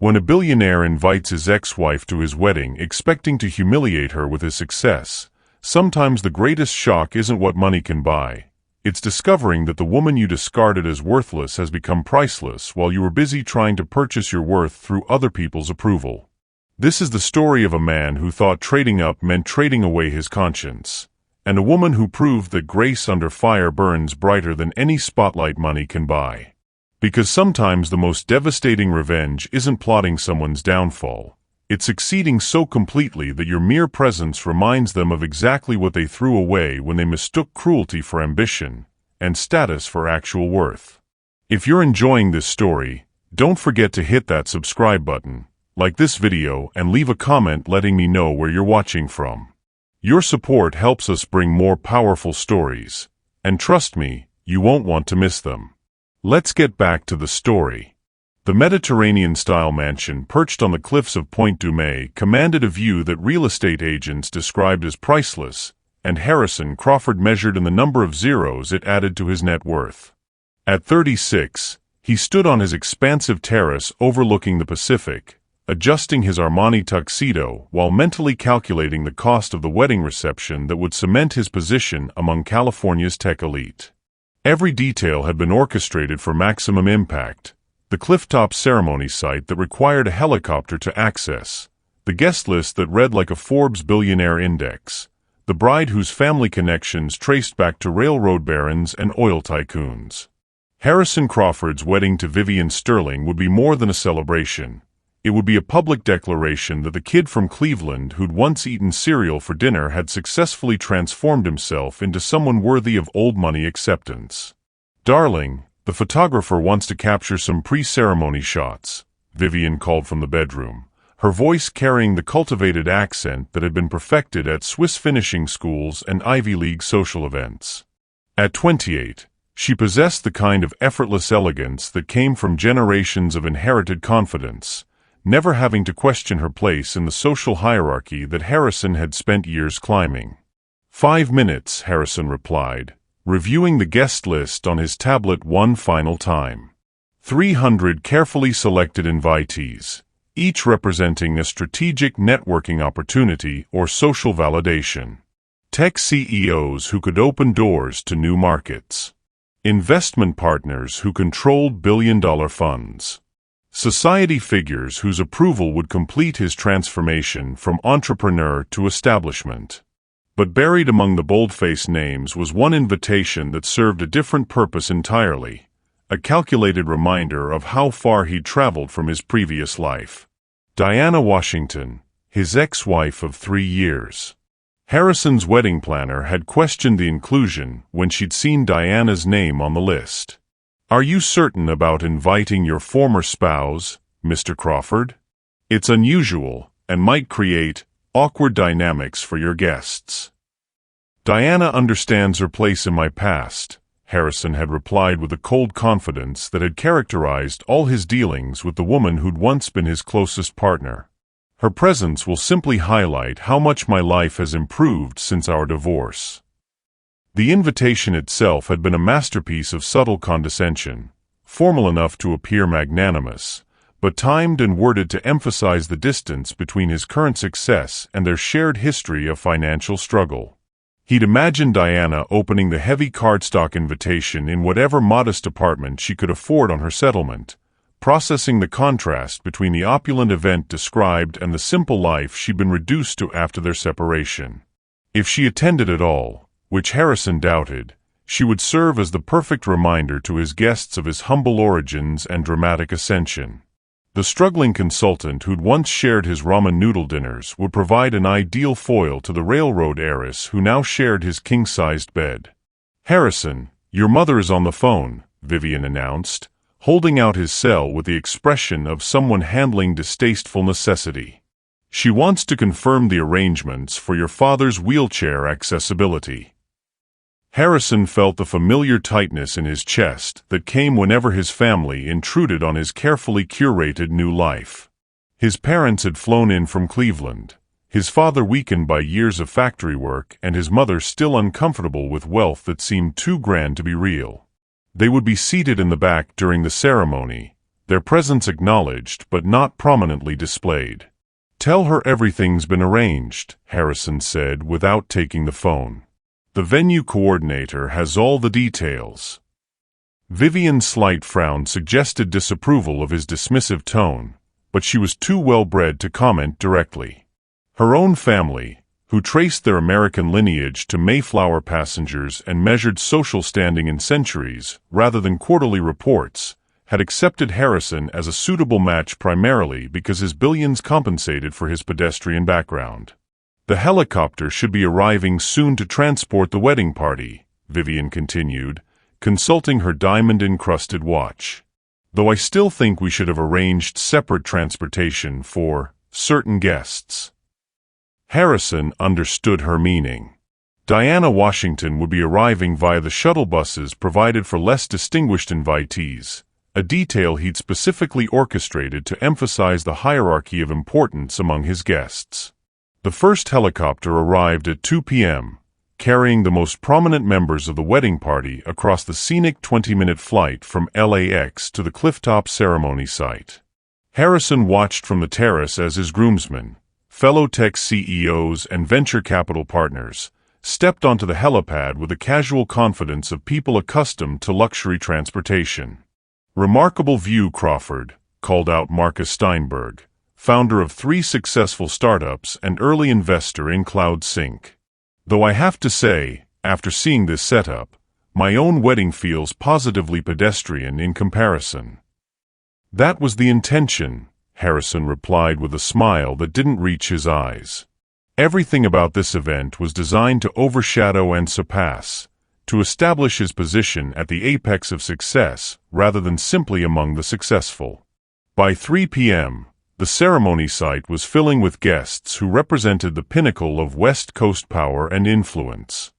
When a billionaire invites his ex-wife to his wedding expecting to humiliate her with his success, sometimes the greatest shock isn't what money can buy. It's discovering that the woman you discarded as worthless has become priceless while you were busy trying to purchase your worth through other people's approval. This is the story of a man who thought trading up meant trading away his conscience, and a woman who proved that grace under fire burns brighter than any spotlight money can buy. Because sometimes the most devastating revenge isn't plotting someone's downfall. It's succeeding so completely that your mere presence reminds them of exactly what they threw away when they mistook cruelty for ambition and status for actual worth. If you're enjoying this story, don't forget to hit that subscribe button, like this video, and leave a comment letting me know where you're watching from. Your support helps us bring more powerful stories, and trust me, you won't want to miss them. Let's get back to the story. The Mediterranean-style mansion perched on the cliffs of Point Dumay commanded a view that real estate agents described as priceless, and Harrison Crawford measured in the number of zeros it added to his net worth. At 36, he stood on his expansive terrace overlooking the Pacific, adjusting his Armani tuxedo while mentally calculating the cost of the wedding reception that would cement his position among California's tech elite. Every detail had been orchestrated for maximum impact: the clifftop ceremony site that required a helicopter to access, the guest list that read like a Forbes billionaire index, the bride whose family connections traced back to railroad barons and oil tycoons. Harrison Crawford's wedding to Vivian Sterling would be more than a celebration. It would be a public declaration that the kid from Cleveland who'd once eaten cereal for dinner had successfully transformed himself into someone worthy of old money acceptance. "Darling, the photographer wants to capture some pre-ceremony shots," Vivian called from the bedroom, her voice carrying the cultivated accent that had been perfected at Swiss finishing schools and Ivy League social events. At 28, she possessed the kind of effortless elegance that came from generations of inherited confidence, never having to question her place in the social hierarchy that Harrison had spent years climbing. 5 minutes, Harrison replied, reviewing the guest list on his tablet one final time. 300 carefully selected invitees, each representing a strategic networking opportunity or social validation. Tech CEOs who could open doors to new markets. Investment partners who controlled billion-dollar funds. Society figures whose approval would complete his transformation from entrepreneur to establishment. But buried among the bold-faced names was one invitation that served a different purpose entirely, a calculated reminder of how far he'd traveled from his previous life. Diana Washington, his ex-wife of 3 years. Harrison's wedding planner had questioned the inclusion when she'd seen Diana's name on the list. "Are you certain about inviting your former spouse, Mr. Crawford? It's unusual and might create awkward dynamics for your guests." "Diana understands her place in my past," Harrison had replied with a cold confidence that had characterized all his dealings with the woman who'd once been his closest partner. "Her presence will simply highlight how much my life has improved since our divorce." The invitation itself had been a masterpiece of subtle condescension, formal enough to appear magnanimous, but timed and worded to emphasize the distance between his current success and their shared history of financial struggle. He'd imagined Diana opening the heavy cardstock invitation in whatever modest apartment she could afford on her settlement, processing the contrast between the opulent event described and the simple life she'd been reduced to after their separation. If she attended at all, which Harrison doubted, she would serve as the perfect reminder to his guests of his humble origins and dramatic ascension. The struggling consultant who'd once shared his ramen noodle dinners would provide an ideal foil to the railroad heiress who now shared his king-sized bed. "Harrison, your mother is on the phone," Vivian announced, holding out his cell with the expression of someone handling distasteful necessity. "She wants to confirm the arrangements for your father's wheelchair accessibility." Harrison felt the familiar tightness in his chest that came whenever his family intruded on his carefully curated new life. His parents had flown in from Cleveland, his father weakened by years of factory work and his mother still uncomfortable with wealth that seemed too grand to be real. They would be seated in the back during the ceremony, their presence acknowledged but not prominently displayed. "Tell her everything's been arranged," Harrison said without taking the phone. "The venue coordinator has all the details." Vivian's slight frown suggested disapproval of his dismissive tone, but she was too well-bred to comment directly. Her own family, who traced their American lineage to Mayflower passengers and measured social standing in centuries rather than quarterly reports, had accepted Harrison as a suitable match primarily because his billions compensated for his pedestrian background. "The helicopter should be arriving soon to transport the wedding party," Vivian continued, consulting her diamond-encrusted watch. "Though I still think we should have arranged separate transportation for certain guests." Harrison understood her meaning. Diana Washington would be arriving via the shuttle buses provided for less distinguished invitees, a detail he'd specifically orchestrated to emphasize the hierarchy of importance among his guests. The first helicopter arrived at 2 p.m., carrying the most prominent members of the wedding party across the scenic 20-minute flight from LAX to the clifftop ceremony site. Harrison watched from the terrace as his groomsmen, fellow tech CEOs and venture capital partners, stepped onto the helipad with the casual confidence of people accustomed to luxury transportation. "Remarkable view, Crawford," called out Marcus Steinberg, founder of 3 successful startups and early investor in CloudSync. "Though I have to say, after seeing this setup, my own wedding feels positively pedestrian in comparison." "That was the intention," Harrison replied with a smile that didn't reach his eyes. Everything about this event was designed to overshadow and surpass, to establish his position at the apex of success rather than simply among the successful. By 3 p.m., the ceremony site was filling with guests who represented the pinnacle of West Coast power and influence.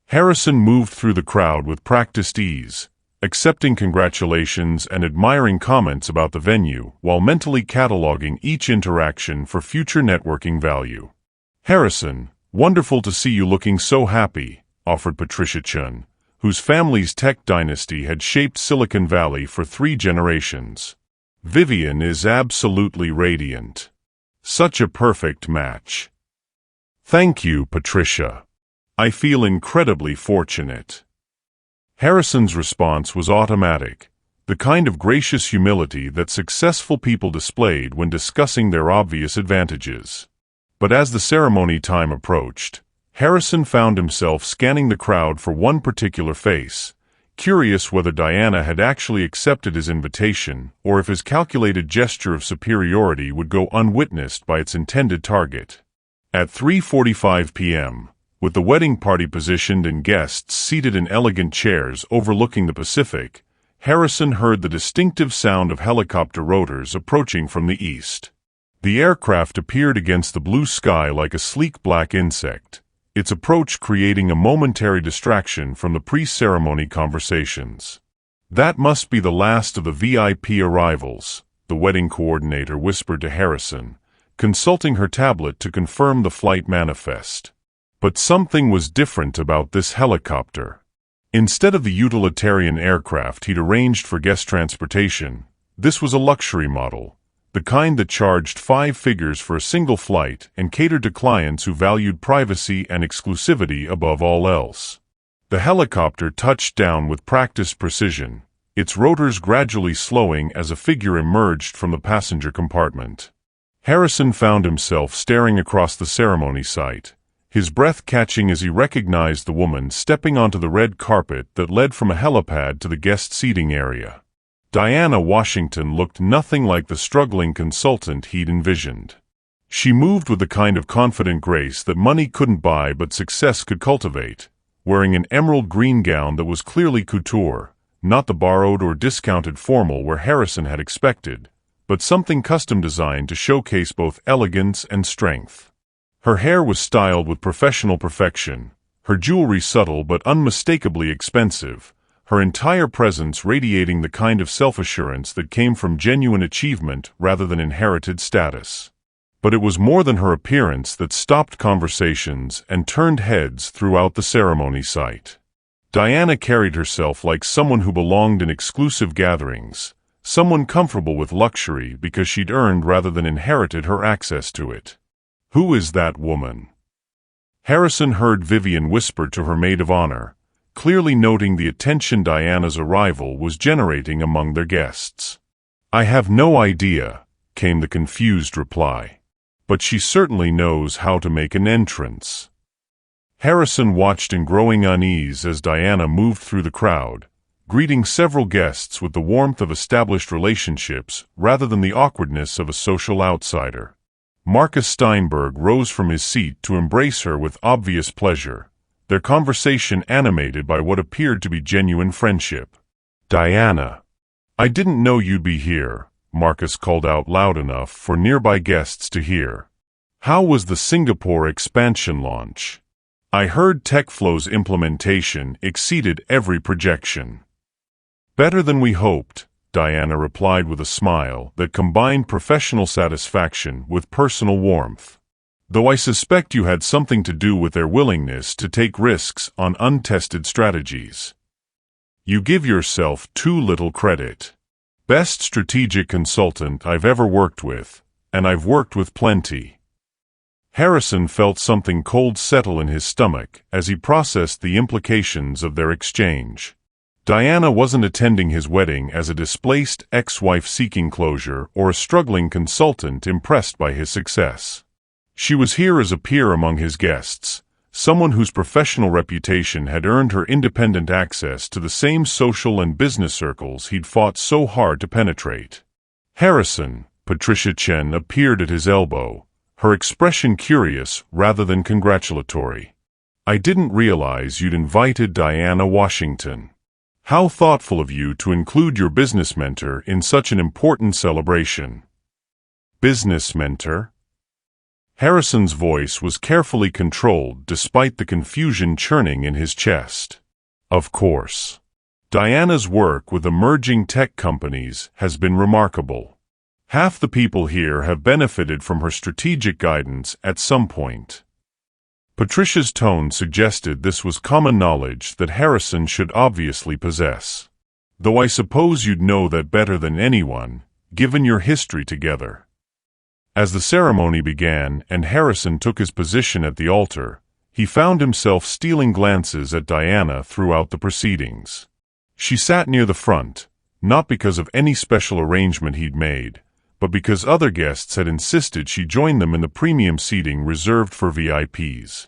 Harrison moved through the crowd with practiced ease, accepting congratulations and admiring comments about the venue while mentally cataloging each interaction for future networking value. "Harrison, wonderful to see you looking so happy," offered Patricia Chun, whose family's tech dynasty had shaped Silicon Valley for 3 generations. "Vivian is absolutely radiant. Such a perfect match." "Thank you, Patricia. I feel incredibly fortunate." Harrison's response was automatic, the kind of gracious humility that successful people displayed when discussing their obvious advantages. But as the ceremony time approached, Harrison found himself scanning the crowd for one particular face, curious whether Diana had actually accepted his invitation or if his calculated gesture of superiority would go unwitnessed by its intended target. At 3:45 p.m., with the wedding party positioned and guests seated in elegant chairs overlooking the Pacific, Harrison heard the distinctive sound of helicopter rotors approaching from the east. The aircraft appeared against the blue sky like a sleek black insect, its approach creating a momentary distraction from the pre-ceremony conversations. "That must be the last of the VIP arrivals," the wedding coordinator whispered to Harrison, consulting her tablet to confirm the flight manifest. But something was different about this helicopter. Instead of the utilitarian aircraft he'd arranged for guest transportation, this was a luxury model, the kind that charged 5 figures for a single flight and catered to clients who valued privacy and exclusivity above all else. The helicopter touched down with practiced precision, its rotors gradually slowing as a figure emerged from the passenger compartment. Harrison found himself staring across the ceremony site, his breath catching as he recognized the woman stepping onto the red carpet that led from a helipad to the guest seating area. Diana Washington looked nothing like the struggling consultant he'd envisioned. She moved with the kind of confident grace that money couldn't buy but success could cultivate, wearing an emerald green gown that was clearly couture, not the borrowed or discounted formal where Harrison had expected, but something custom designed to showcase both elegance and strength. Her hair was styled with professional perfection, her jewelry subtle but unmistakably expensive, her entire presence radiating the kind of self-assurance that came from genuine achievement rather than inherited status. But it was more than her appearance that stopped conversations and turned heads throughout the ceremony site. Diana carried herself like someone who belonged in exclusive gatherings, someone comfortable with luxury because she'd earned rather than inherited her access to it. Who is that woman? Harrison heard Vivian whisper to her maid of honor, clearly noting the attention Diana's arrival was generating among their guests. I have no idea, came the confused reply. But she certainly knows how to make an entrance. Harrison watched in growing unease as Diana moved through the crowd, greeting several guests with the warmth of established relationships rather than the awkwardness of a social outsider. Marcus Steinberg rose from his seat to embrace her with obvious pleasure, their conversation animated by what appeared to be genuine friendship. Diana, I didn't know you'd be here, Marcus called out loud enough for nearby guests to hear. How was the Singapore expansion launch? I heard TechFlow's implementation exceeded every projection. Better than we hoped, Diana replied with a smile that combined professional satisfaction with personal warmth. Though I suspect you had something to do with their willingness to take risks on untested strategies. You give yourself too little credit. Best strategic consultant I've ever worked with, and I've worked with plenty. Harrison felt something cold settle in his stomach as he processed the implications of their exchange. Diana wasn't attending his wedding as a displaced ex-wife seeking closure or a struggling consultant impressed by his success. She was here as a peer among his guests, someone whose professional reputation had earned her independent access to the same social and business circles he'd fought so hard to penetrate. Harrison, Patricia Chen, appeared at his elbow, her expression curious rather than congratulatory. I didn't realize you'd invited Diana Washington. How thoughtful of you to include your business mentor in such an important celebration. Business mentor? Harrison's voice was carefully controlled despite the confusion churning in his chest. Of course. Diana's work with emerging tech companies has been remarkable. Half the people here have benefited from her strategic guidance at some point. Patricia's tone suggested this was common knowledge that Harrison should obviously possess. Though I suppose you'd know that better than anyone, given your history together. As the ceremony began and Harrison took his position at the altar, he found himself stealing glances at Diana throughout the proceedings. She sat near the front, not because of any special arrangement he'd made, but because other guests had insisted she join them in the premium seating reserved for VIPs.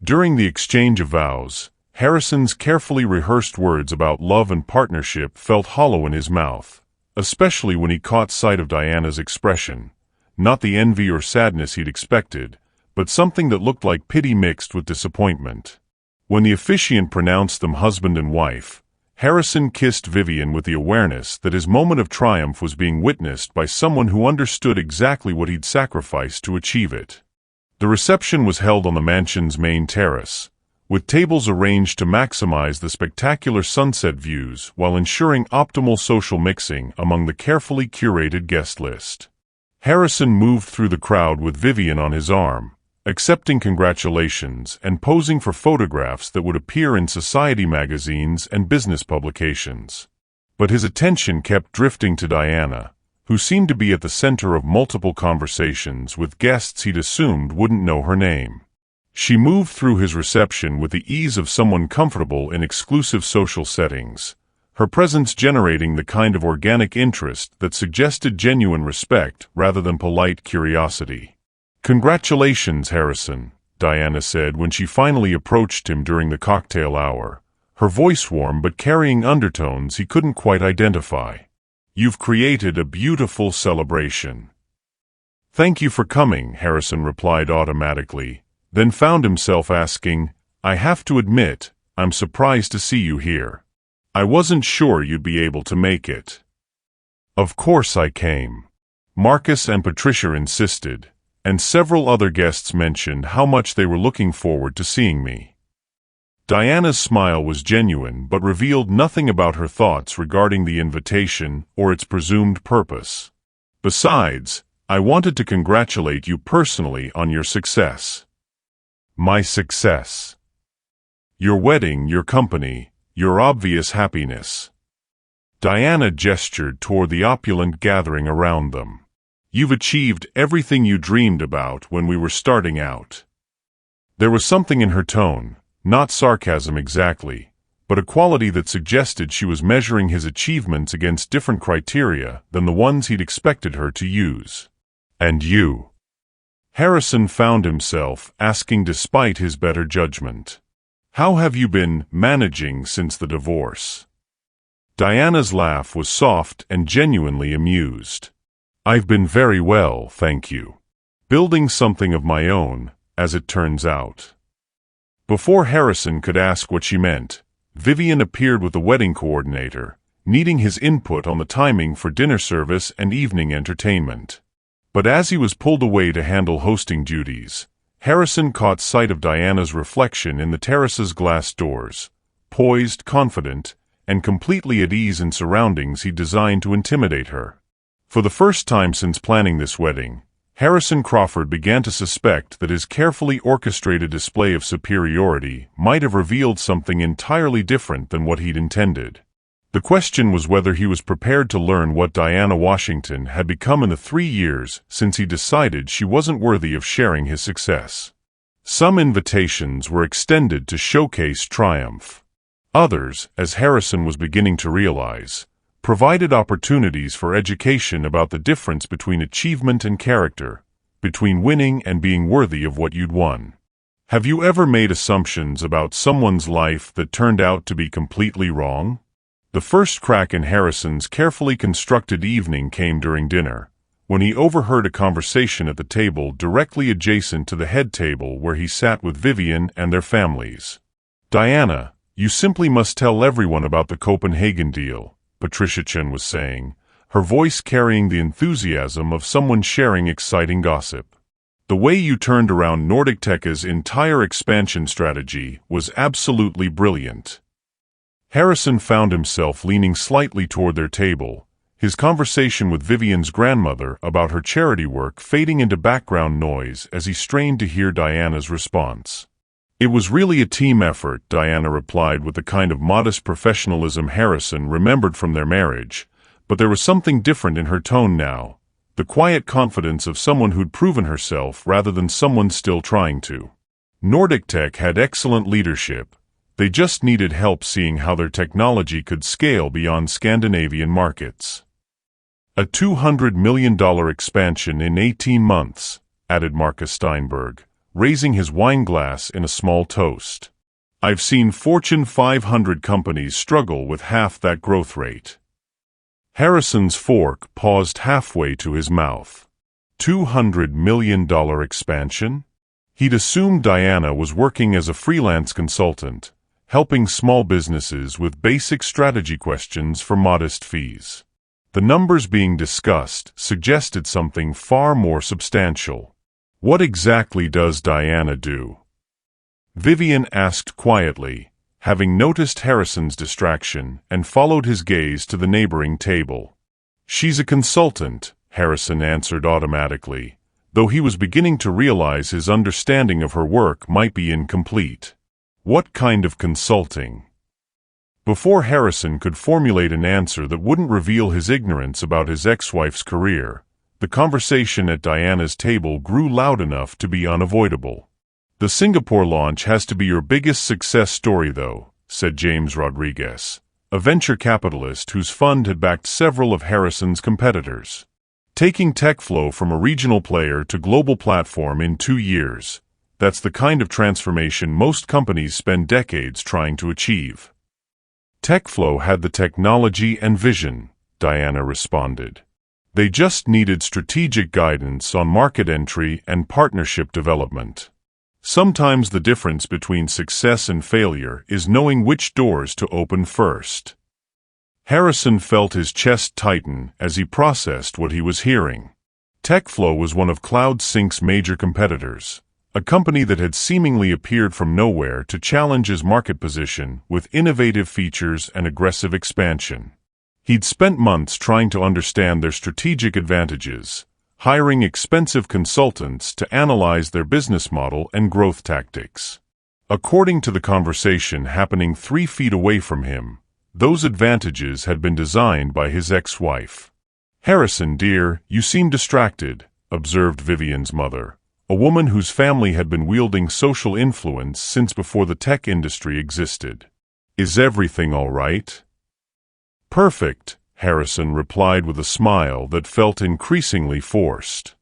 During the exchange of vows, Harrison's carefully rehearsed words about love and partnership felt hollow in his mouth, especially when he caught sight of Diana's expression, not the envy or sadness he'd expected, but something that looked like pity mixed with disappointment. When the officiant pronounced them husband and wife, Harrison kissed Vivian with the awareness that his moment of triumph was being witnessed by someone who understood exactly what he'd sacrificed to achieve it. The reception was held on the mansion's main terrace, with tables arranged to maximize the spectacular sunset views while ensuring optimal social mixing among the carefully curated guest list. Harrison moved through the crowd with Vivian on his arm, accepting congratulations and posing for photographs that would appear in society magazines and business publications. But his attention kept drifting to Diana, who seemed to be at the center of multiple conversations with guests he'd assumed wouldn't know her name. She moved through his reception with the ease of someone comfortable in exclusive social settings, her presence generating the kind of organic interest that suggested genuine respect rather than polite curiosity. "Congratulations, Harrison," Diana said when she finally approached him during the cocktail hour, her voice warm but carrying undertones he couldn't quite identify. "You've created a beautiful celebration." "Thank you for coming," Harrison replied automatically, then found himself asking, "I have to admit, I'm surprised to see you here. I wasn't sure you'd be able to make it." "Of course I came." Marcus and Patricia insisted, and several other guests mentioned how much they were looking forward to seeing me. Diana's smile was genuine but revealed nothing about her thoughts regarding the invitation or its presumed purpose. "Besides, I wanted to congratulate you personally on your success." "My success?" "Your wedding, your company, your obvious happiness." Diana gestured toward the opulent gathering around them. "You've achieved everything you dreamed about when we were starting out." There was something in her tone, not sarcasm exactly, but a quality that suggested she was measuring his achievements against different criteria than the ones he'd expected her to use. "And you?" Harrison found himself asking despite his better judgment. "How have you been managing since the divorce?" Diana's laugh was soft and genuinely amused. "I've been very well, thank you. Building something of my own, as it turns out." Before Harrison could ask what she meant, Vivian appeared with the wedding coordinator, needing his input on the timing for dinner service and evening entertainment. But as he was pulled away to handle hosting duties, Harrison caught sight of Diana's reflection in the terrace's glass doors, poised, confident, and completely at ease in surroundings he designed to intimidate her. For the first time since planning this wedding, Harrison Crawford began to suspect that his carefully orchestrated display of superiority might have revealed something entirely different than what he'd intended. The question was whether he was prepared to learn what Diana Washington had become in the 3 years since he decided she wasn't worthy of sharing his success. Some invitations were extended to showcase triumph. Others, as Harrison was beginning to realize, provided opportunities for education about the difference between achievement and character, between winning and being worthy of what you'd won. Have you ever made assumptions about someone's life that turned out to be completely wrong? The first crack in Harrison's carefully constructed evening came during dinner, when he overheard a conversation at the table directly adjacent to the head table where he sat with Vivian and their families. "Diana, you simply must tell everyone about the Copenhagen deal," Patricia Chen was saying, her voice carrying the enthusiasm of someone sharing exciting gossip. "The way you turned around Nordic Tech's entire expansion strategy was absolutely brilliant." Harrison found himself leaning slightly toward their table, his conversation with Vivian's grandmother about her charity work fading into background noise as he strained to hear Diana's response. "It was really a team effort," Diana replied with the kind of modest professionalism Harrison remembered from their marriage, but there was something different in her tone now, the quiet confidence of someone who'd proven herself rather than someone still trying to. Nordic Tech had excellent leadership. They just needed help seeing how their technology could scale beyond Scandinavian markets. "A $200 million expansion in 18 months, added Marcus Steinberg, raising his wine glass in a small toast. "I've seen Fortune 500 companies struggle with half that growth rate." Harrison's fork paused halfway to his mouth. $200 million expansion? He'd assumed Diana was working as a freelance consultant, helping small businesses with basic strategy questions for modest fees. The numbers being discussed suggested something far more substantial. "What exactly does Diana do?" Vivian asked quietly, having noticed Harrison's distraction and followed his gaze to the neighboring table. "She's a consultant," Harrison answered automatically, though he was beginning to realize his understanding of her work might be incomplete. "What kind of consulting?" Before Harrison could formulate an answer that wouldn't reveal his ignorance about his ex-wife's career, the conversation at Diana's table grew loud enough to be unavoidable. "The Singapore launch has to be your biggest success story, though," said James Rodriguez, a venture capitalist whose fund had backed several of Harrison's competitors. "Taking TechFlow from a regional player to global platform in 2 years. That's the kind of transformation most companies spend decades trying to achieve." "TechFlow had the technology and vision," Diana responded. "They just needed strategic guidance on market entry and partnership development. Sometimes the difference between success and failure is knowing which doors to open first." Harrison felt his chest tighten as he processed what he was hearing. TechFlow was one of CloudSync's major competitors, a company that had seemingly appeared from nowhere to challenge his market position with innovative features and aggressive expansion. He'd spent months trying to understand their strategic advantages, hiring expensive consultants to analyze their business model and growth tactics. According to the conversation happening 3 feet away from him, Those advantages had been designed by his ex-wife. "Harrison, dear, you seem distracted," observed Vivian's mother, a woman whose family had been wielding social influence since before the tech industry existed. "Is everything all right?" "Perfect," Harrison replied with a smile that felt increasingly forced.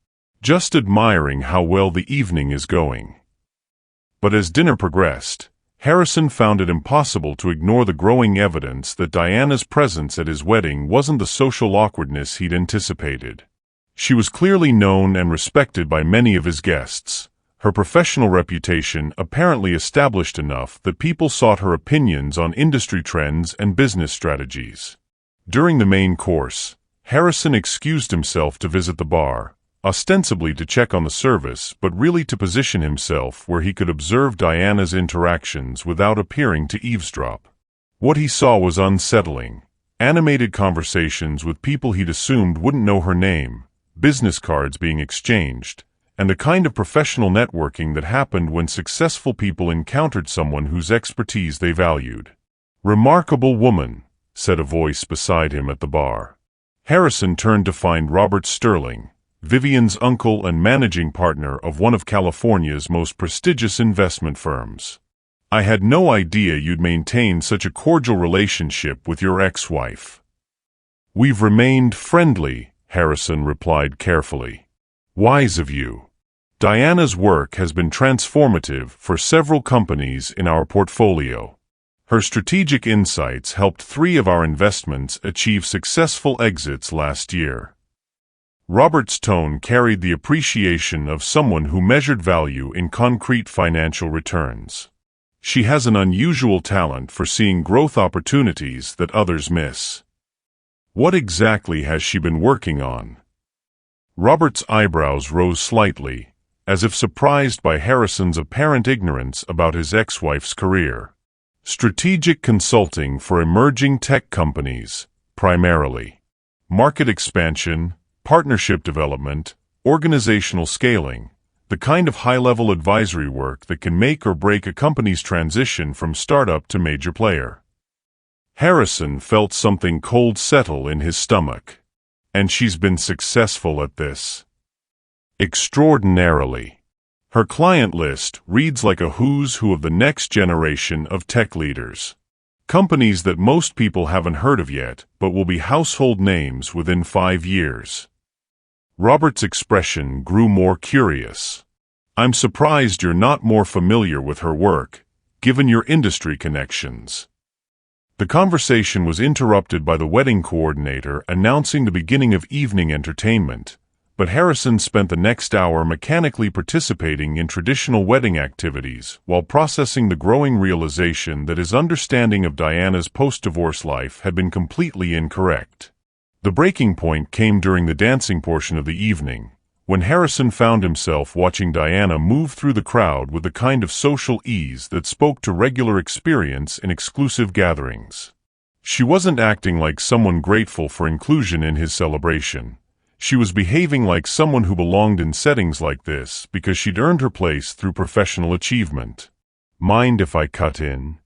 "Just admiring how well the evening is going." But as dinner progressed, Harrison found it impossible to ignore the growing evidence that Diana's presence at his wedding wasn't the social awkwardness he'd anticipated. She was clearly known and respected by many of his guests, her professional reputation apparently established enough that people sought her opinions on industry trends and business strategies. During the main course, Harrison excused himself to visit the bar, ostensibly to check on the service, but really to position himself where he could observe Diana's interactions without appearing to eavesdrop. What he saw was unsettling: animated conversations with people he'd assumed wouldn't know her name, business cards being exchanged, and the kind of professional networking that happened when successful people encountered someone whose expertise they valued. "Remarkable woman," said a voice beside him at the bar. Harrison turned to find Robert Sterling, Vivian's uncle and managing partner of one of California's most prestigious investment firms. "I had no idea you'd maintained such a cordial relationship with your ex-wife." "We've remained friendly," Harrison replied carefully. "Wise of you. Diana's work has been transformative for several companies in our portfolio. Her strategic insights helped 3 of our investments achieve successful exits last year." Robert's tone carried the appreciation of someone who measured value in concrete financial returns. "She has an unusual talent for seeing growth opportunities that others miss." "What exactly has she been working on?" Robert's eyebrows rose slightly, as if surprised by Harrison's apparent ignorance about his ex-wife's career. "Strategic consulting for emerging tech companies, primarily. Market expansion, partnership development, organizational scaling, the kind of high-level advisory work that can make or break a company's transition from startup to major player." Harrison felt something cold settle in his stomach. "And she's been successful at this?" "Extraordinarily. Her client list reads like a who's who of the next generation of tech leaders. Companies that most people haven't heard of yet, but will be household names within 5 years." Robert's expression grew more curious. "I'm surprised you're not more familiar with her work, given your industry connections." The conversation was interrupted by the wedding coordinator announcing the beginning of evening entertainment, but Harrison spent the next hour mechanically participating in traditional wedding activities while processing the growing realization that his understanding of Diana's post-divorce life had been completely incorrect. The breaking point came during the dancing portion of the evening, when Harrison found himself watching Diana move through the crowd with the kind of social ease that spoke to regular experience in exclusive gatherings. She wasn't acting like someone grateful for inclusion in his celebration. She was behaving like someone who belonged in settings like this because she'd earned her place through professional achievement. "Mind if I cut in?"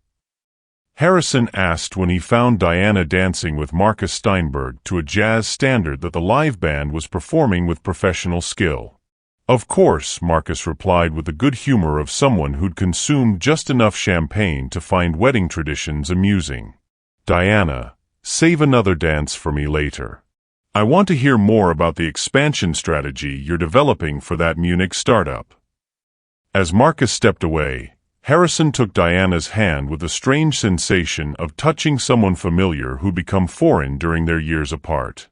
Harrison asked when he found Diana dancing with Marcus Steinberg to a jazz standard that the live band was performing with professional skill. "Of course," Marcus replied with the good humor of someone who'd consumed just enough champagne to find wedding traditions amusing. "Diana, save another dance for me later. I want to hear more about the expansion strategy you're developing for that Munich startup." As Marcus stepped away, Harrison took Diana's hand with a strange sensation of touching someone familiar who'd become foreign during their years apart.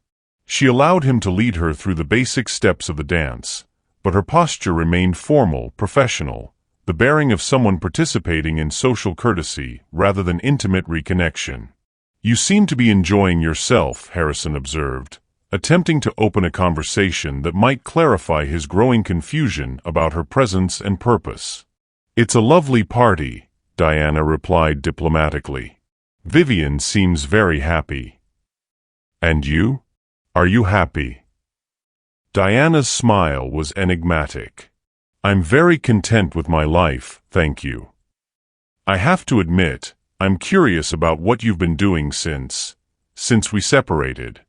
She allowed him to lead her through the basic steps of the dance, but her posture remained formal, professional, the bearing of someone participating in social courtesy rather than intimate reconnection. "You seem to be enjoying yourself," Harrison observed, attempting to open a conversation that might clarify his growing confusion about her presence and purpose. "It's a lovely party," Diana replied diplomatically. "Vivian seems very happy." "And you? Are you happy?" Diana's smile was enigmatic. "I'm very content with my life, thank you. I have to admit, I'm curious about what you've been doing since we separated.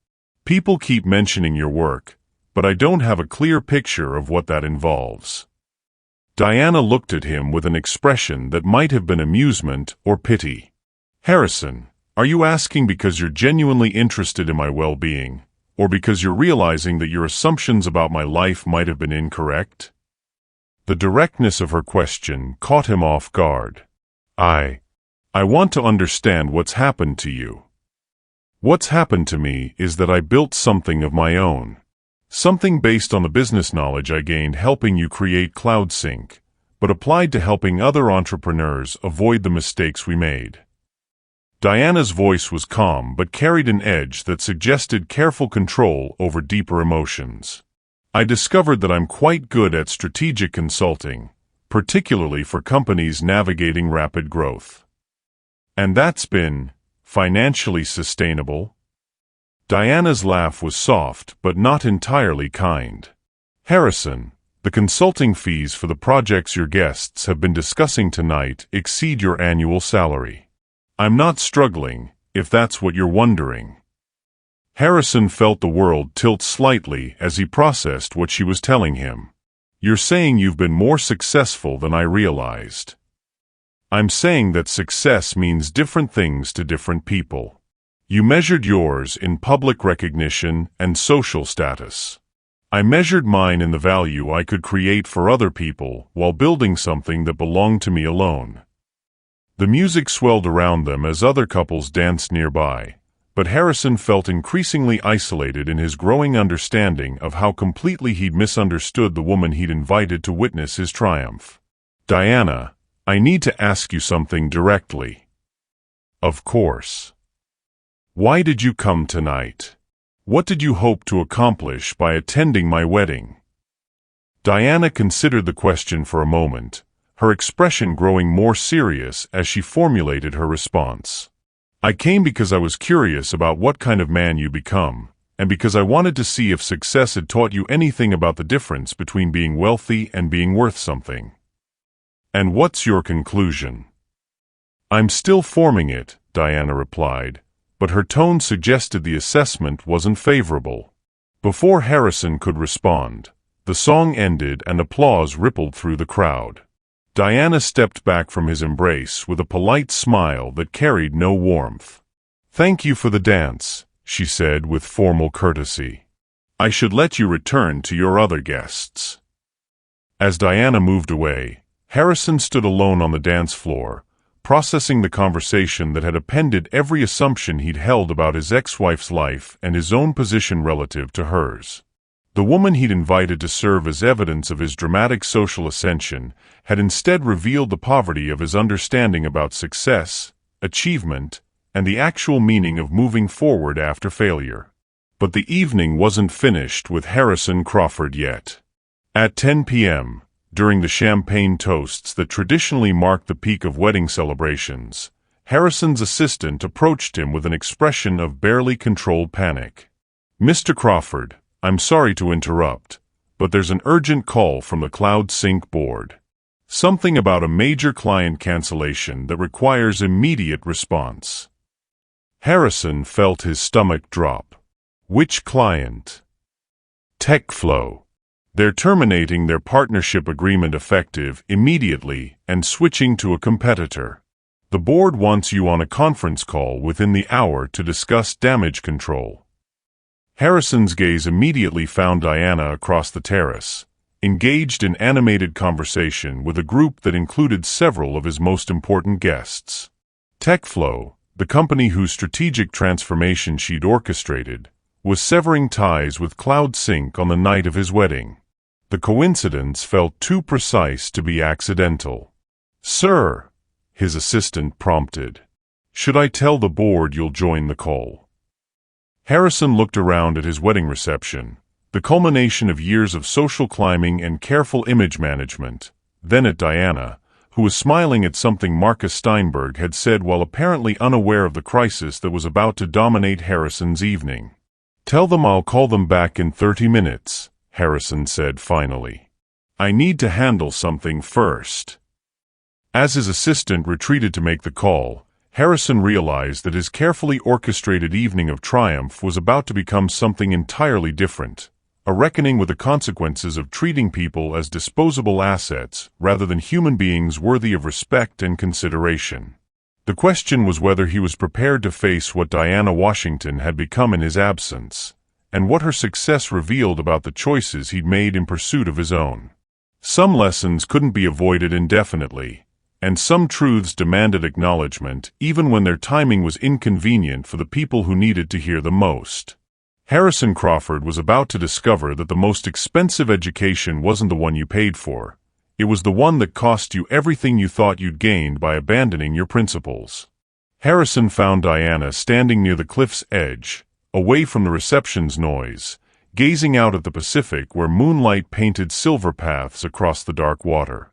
People keep mentioning your work, but I don't have a clear picture of what that involves." Diana looked at him with an expression that might have been amusement or pity. "Harrison, are you asking because you're genuinely interested in my well-being, or because you're realizing that your assumptions about my life might have been incorrect?" The directness of her question caught him off guard. I want to understand what's happened to you." "What's happened to me is that I built something of my own. Something based on the business knowledge I gained helping you create CloudSync, but applied to helping other entrepreneurs avoid the mistakes we made." Diana's voice was calm but carried an edge that suggested careful control over deeper emotions. "I discovered that I'm quite good at strategic consulting, particularly for companies navigating rapid growth. And that's been financially sustainable." Diana's laugh was soft but not entirely kind. "Harrison, the consulting fees for the projects your guests have been discussing tonight exceed your annual salary. I'm not struggling, if that's what you're wondering." Harrison felt the world tilt slightly as he processed what she was telling him. "You're saying you've been more successful than I realized." "I'm saying that success means different things to different people. You measured yours in public recognition and social status. I measured mine in the value I could create for other people while building something that belonged to me alone." The music swelled around them as other couples danced nearby, but Harrison felt increasingly isolated in his growing understanding of how completely he'd misunderstood the woman he'd invited to witness his triumph. "Diana, I need to ask you something directly." "Of course." "Why did you come tonight? What did you hope to accomplish by attending my wedding?" Diana considered the question for a moment, her expression growing more serious as she formulated her response. "I came because I was curious about what kind of man you become, and because I wanted to see if success had taught you anything about the difference between being wealthy and being worth something." "And what's your conclusion?" "I'm still forming it," Diana replied, but her tone suggested the assessment wasn't favorable. Before Harrison could respond, the song ended and applause rippled through the crowd. Diana stepped back from his embrace with a polite smile that carried no warmth. "Thank you for the dance," she said with formal courtesy. "I should let you return to your other guests." As Diana moved away, Harrison stood alone on the dance floor, processing the conversation that had appended every assumption he'd held about his ex-wife's life and his own position relative to hers. The woman he'd invited to serve as evidence of his dramatic social ascension had instead revealed the poverty of his understanding about success, achievement, and the actual meaning of moving forward after failure. But the evening wasn't finished with Harrison Crawford yet. At 10 p.m., during the champagne toasts that traditionally marked the peak of wedding celebrations, Harrison's assistant approached him with an expression of barely controlled panic. "Mr. Crawford, I'm sorry to interrupt, but there's an urgent call from the CloudSync board. Something about a major client cancellation that requires immediate response." Harrison felt his stomach drop. "Which client?" "TechFlow. They're terminating their partnership agreement effective immediately and switching to a competitor. The board wants you on a conference call within the hour to discuss damage control." Harrison's gaze immediately found Diana across the terrace, engaged in animated conversation with a group that included several of his most important guests. TechFlow, the company whose strategic transformation she'd orchestrated, was severing ties with CloudSync on the night of his wedding. The coincidence felt too precise to be accidental. "Sir," his assistant prompted, "should I tell the board you'll join the call?" Harrison looked around at his wedding reception, the culmination of years of social climbing and careful image management, then at Diana, who was smiling at something Marcus Steinberg had said while apparently unaware of the crisis that was about to dominate Harrison's evening. "Tell them I'll call them back in 30 minutes, Harrison said finally. "I need to handle something first." As his assistant retreated to make the call, Harrison realized that his carefully orchestrated evening of triumph was about to become something entirely different, a reckoning with the consequences of treating people as disposable assets rather than human beings worthy of respect and consideration. The question was whether he was prepared to face what Diana Washington had become in his absence, and what her success revealed about the choices he'd made in pursuit of his own. Some lessons couldn't be avoided indefinitely, and some truths demanded acknowledgement even when their timing was inconvenient for the people who needed to hear the most. Harrison Crawford was about to discover that the most expensive education wasn't the one you paid for. It was the one that cost you everything you thought you'd gained by abandoning your principles. Harrison found Diana standing near the cliff's edge, away from the reception's noise, gazing out at the Pacific where moonlight painted silver paths across the dark water.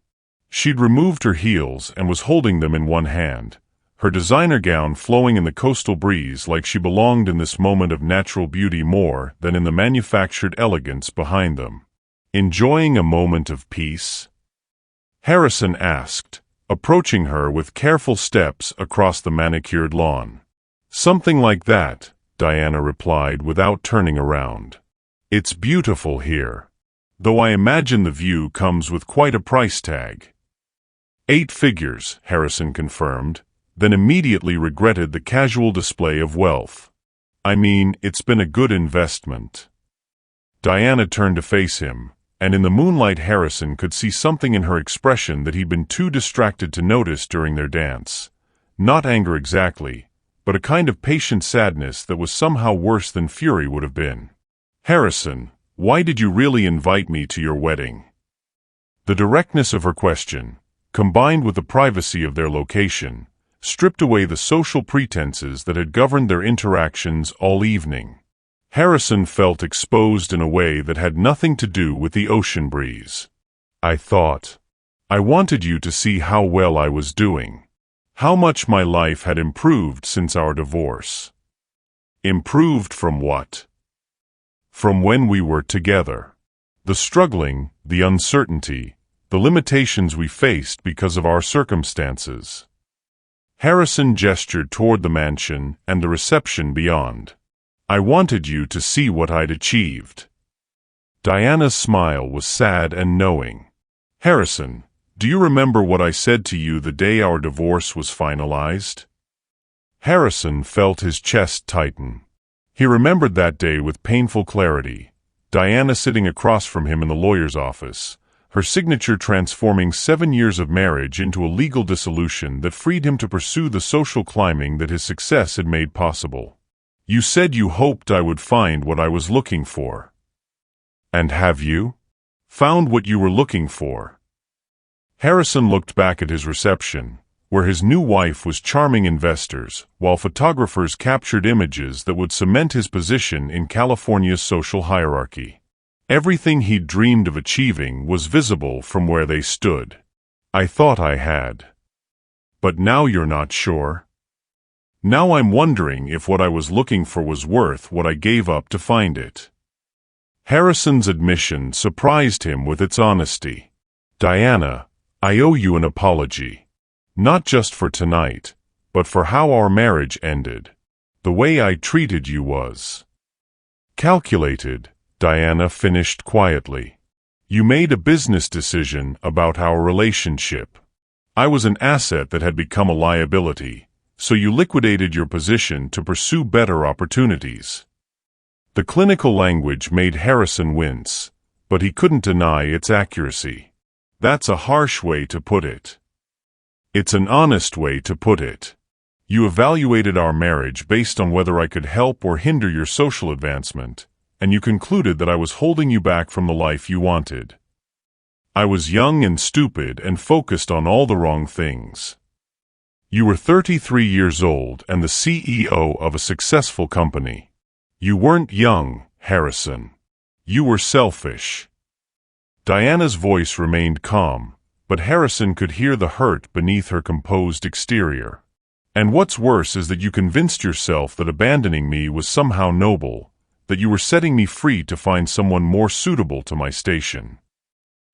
She'd removed her heels and was holding them in one hand, her designer gown flowing in the coastal breeze like she belonged in this moment of natural beauty more than in the manufactured elegance behind them. Enjoying a moment of peace? Harrison asked, approaching her with careful steps across the manicured lawn. Something like that, Diana replied without turning around. It's beautiful here, though I imagine the view comes with quite a price tag. 8 figures, Harrison confirmed, then immediately regretted the casual display of wealth. I mean, it's been a good investment. Diana turned to face him, and in the moonlight Harrison could see something in her expression that he'd been too distracted to notice during their dance. Not anger exactly, but a kind of patient sadness that was somehow worse than fury would have been. Harrison, why did you really invite me to your wedding? The directness of her question, combined with the privacy of their location, stripped away the social pretenses that had governed their interactions all evening. Harrison felt exposed in a way that had nothing to do with the ocean breeze. I wanted you to see how well I was doing. How much my life had improved since our divorce. Improved from what? From when we were together. The struggling, the uncertainty, the limitations we faced because of our circumstances. Harrison gestured toward the mansion and the reception beyond. I wanted you to see what I'd achieved. Diana's smile was sad and knowing. Harrison, do you remember what I said to you the day our divorce was finalized? Harrison felt his chest tighten. He remembered that day with painful clarity, Diana sitting across from him in the lawyer's office, her signature transforming 7 years of marriage into a legal dissolution that freed him to pursue the social climbing that his success had made possible. You said you hoped I would find what I was looking for. And have you? Found what you were looking for? Harrison looked back at his reception, where his new wife was charming investors, while photographers captured images that would cement his position in California's social hierarchy. Everything he'd dreamed of achieving was visible from where they stood. I thought I had. But now you're not sure? Now I'm wondering if what I was looking for was worth what I gave up to find it. Harrison's admission surprised him with its honesty. Diana, I owe you an apology. Not just for tonight, but for how our marriage ended. The way I treated you was calculated, Diana finished quietly. You made a business decision about our relationship. I was an asset that had become a liability. So you liquidated your position to pursue better opportunities. The clinical language made Harrison wince, but he couldn't deny its accuracy. That's a harsh way to put it. It's an honest way to put it. You evaluated our marriage based on whether I could help or hinder your social advancement, and you concluded that I was holding you back from the life you wanted. I was young and stupid and focused on all the wrong things. You were 33 years old and the CEO of a successful company. You weren't young, Harrison. You were selfish. Diana's voice remained calm, but Harrison could hear the hurt beneath her composed exterior. And what's worse is that you convinced yourself that abandoning me was somehow noble, that you were setting me free to find someone more suitable to my station.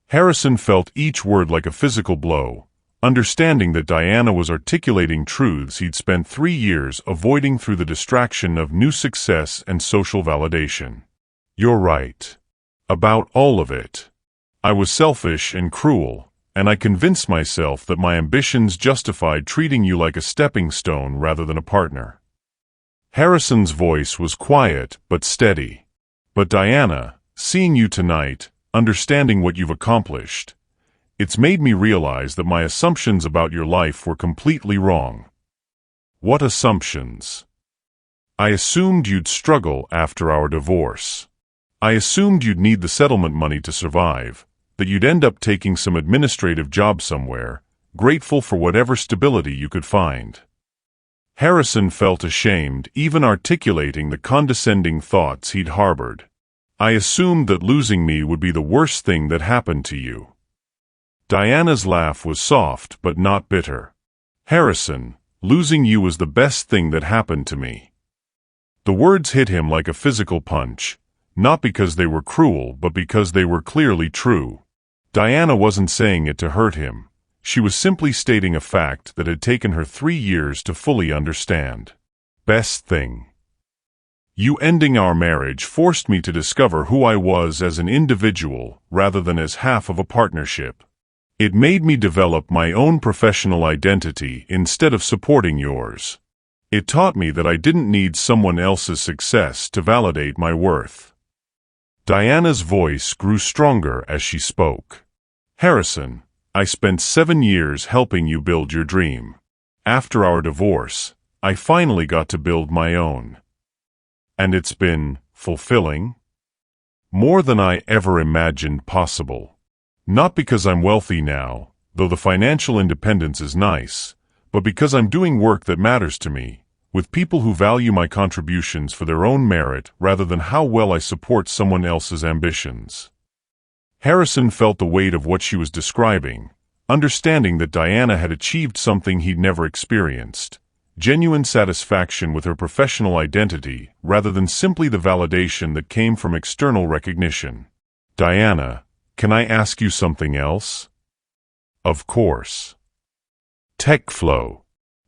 Harrison felt each word like a physical blow, understanding that Diana was articulating truths he'd spent 3 years avoiding through the distraction of new success and social validation. "You're right. About all of it. I was selfish and cruel, and I convinced myself that my ambitions justified treating you like a stepping stone rather than a partner." Harrison's voice was quiet but steady. "But Diana, seeing you tonight, understanding what you've accomplished, it's made me realize that my assumptions about your life were completely wrong." "What assumptions?" "I assumed you'd struggle after our divorce. I assumed you'd need the settlement money to survive, that you'd end up taking some administrative job somewhere, grateful for whatever stability you could find." Harrison felt ashamed, even articulating the condescending thoughts he'd harbored. "I assumed that losing me would be the worst thing that happened to you." Diana's laugh was soft but not bitter. "Harrison, losing you was the best thing that happened to me." The words hit him like a physical punch, not because they were cruel but because they were clearly true. Diana wasn't saying it to hurt him. She was simply stating a fact that had taken her 3 years to fully understand. "Best thing. You ending our marriage forced me to discover who I was as an individual rather than as half of a partnership. It made me develop my own professional identity instead of supporting yours. It taught me that I didn't need someone else's success to validate my worth." Diana's voice grew stronger as she spoke. "Harrison, I spent 7 years helping you build your dream. After our divorce, I finally got to build my own. And it's been fulfilling. More than I ever imagined possible. Not because I'm wealthy now, though the financial independence is nice, but because I'm doing work that matters to me, with people who value my contributions for their own merit rather than how well I support someone else's ambitions." Harrison felt the weight of what she was describing, understanding that Diana had achieved something he'd never experienced, genuine satisfaction with her professional identity rather than simply the validation that came from external recognition. "Diana, can I ask you something else?" "Of course." TechFlow,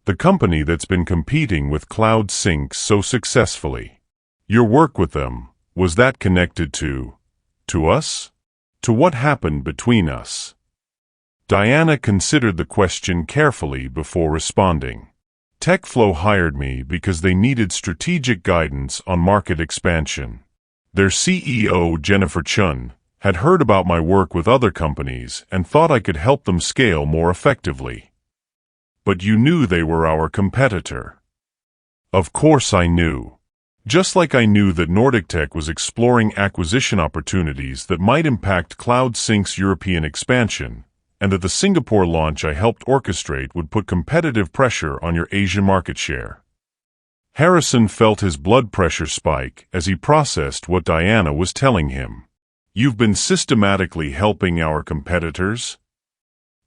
the company that's been competing with Cloud Sync so successfully. Your work with them, was that connected to us? To what happened between us? Diana considered the question carefully before responding. TechFlow hired me because they needed strategic guidance on market expansion. Their CEO, Jennifer Chun, had heard about my work with other companies and thought I could help them scale more effectively. "But you knew they were our competitor." "Of course I knew. Just like I knew that Nordic Tech was exploring acquisition opportunities that might impact Cloud Sync's European expansion, and that the Singapore launch I helped orchestrate would put competitive pressure on your Asian market share." Harrison felt his blood pressure spike as he processed what Diana was telling him. "You've been systematically helping our competitors?"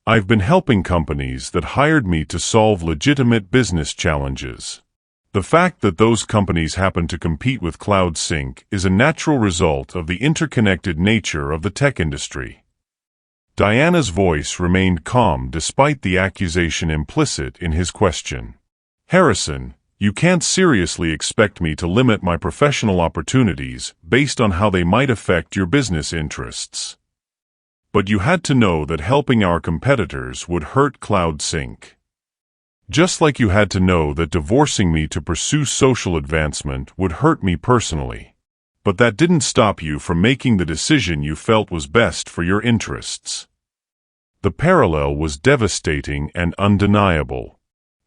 "I've been helping companies that hired me to solve legitimate business challenges. The fact that those companies happen to compete with Cloud Sync is a natural result of the interconnected nature of the tech industry." Diana's voice remained calm despite the accusation implicit in his question. "Harrison, you can't seriously expect me to limit my professional opportunities based on how they might affect your business interests. But you had to know that helping our competitors would hurt Cloud Sync. Just like you had to know that divorcing me to pursue social advancement would hurt me personally. But that didn't stop you from making the decision you felt was best for your interests." The parallel was devastating and undeniable.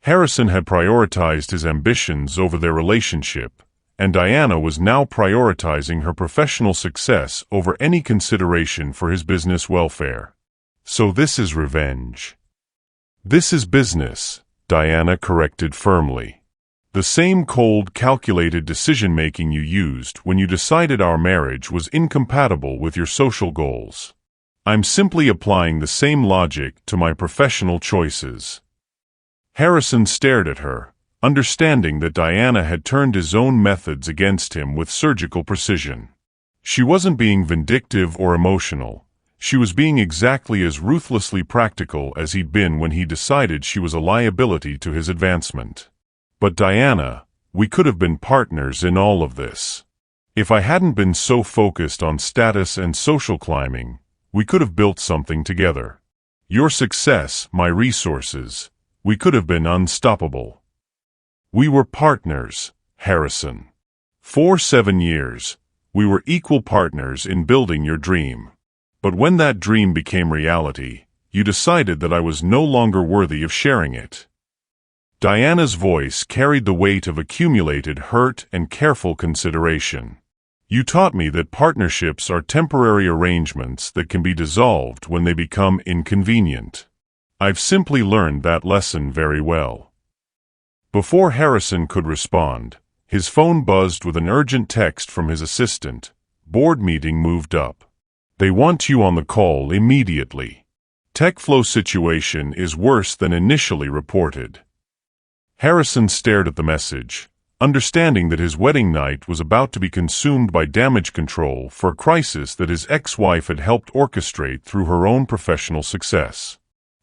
Harrison had prioritized his ambitions over their relationship, and Diana was now prioritizing her professional success over any consideration for his business welfare. "So this is revenge." "This is business," Diana corrected firmly. "The same cold, calculated decision-making you used when you decided our marriage was incompatible with your social goals. I'm simply applying the same logic to my professional choices." Harrison stared at her, understanding that Diana had turned his own methods against him with surgical precision. She wasn't being vindictive or emotional. She was being exactly as ruthlessly practical as he'd been when he decided she was a liability to his advancement. But Diana, we could have been partners in all of this. If I hadn't been so focused on status and social climbing, we could have built something together. Your success, my resources, we could have been unstoppable. We were partners, Harrison. For 7 years, we were equal partners in building your dream. But when that dream became reality, you decided that I was no longer worthy of sharing it. Diana's voice carried the weight of accumulated hurt and careful consideration. You taught me that partnerships are temporary arrangements that can be dissolved when they become inconvenient. I've simply learned that lesson very well. Before Harrison could respond, his phone buzzed with an urgent text from his assistant. Board meeting moved up. They want you on the call immediately. Tech flow situation is worse than initially reported. Harrison stared at the message, understanding that his wedding night was about to be consumed by damage control for a crisis that his ex-wife had helped orchestrate through her own professional success.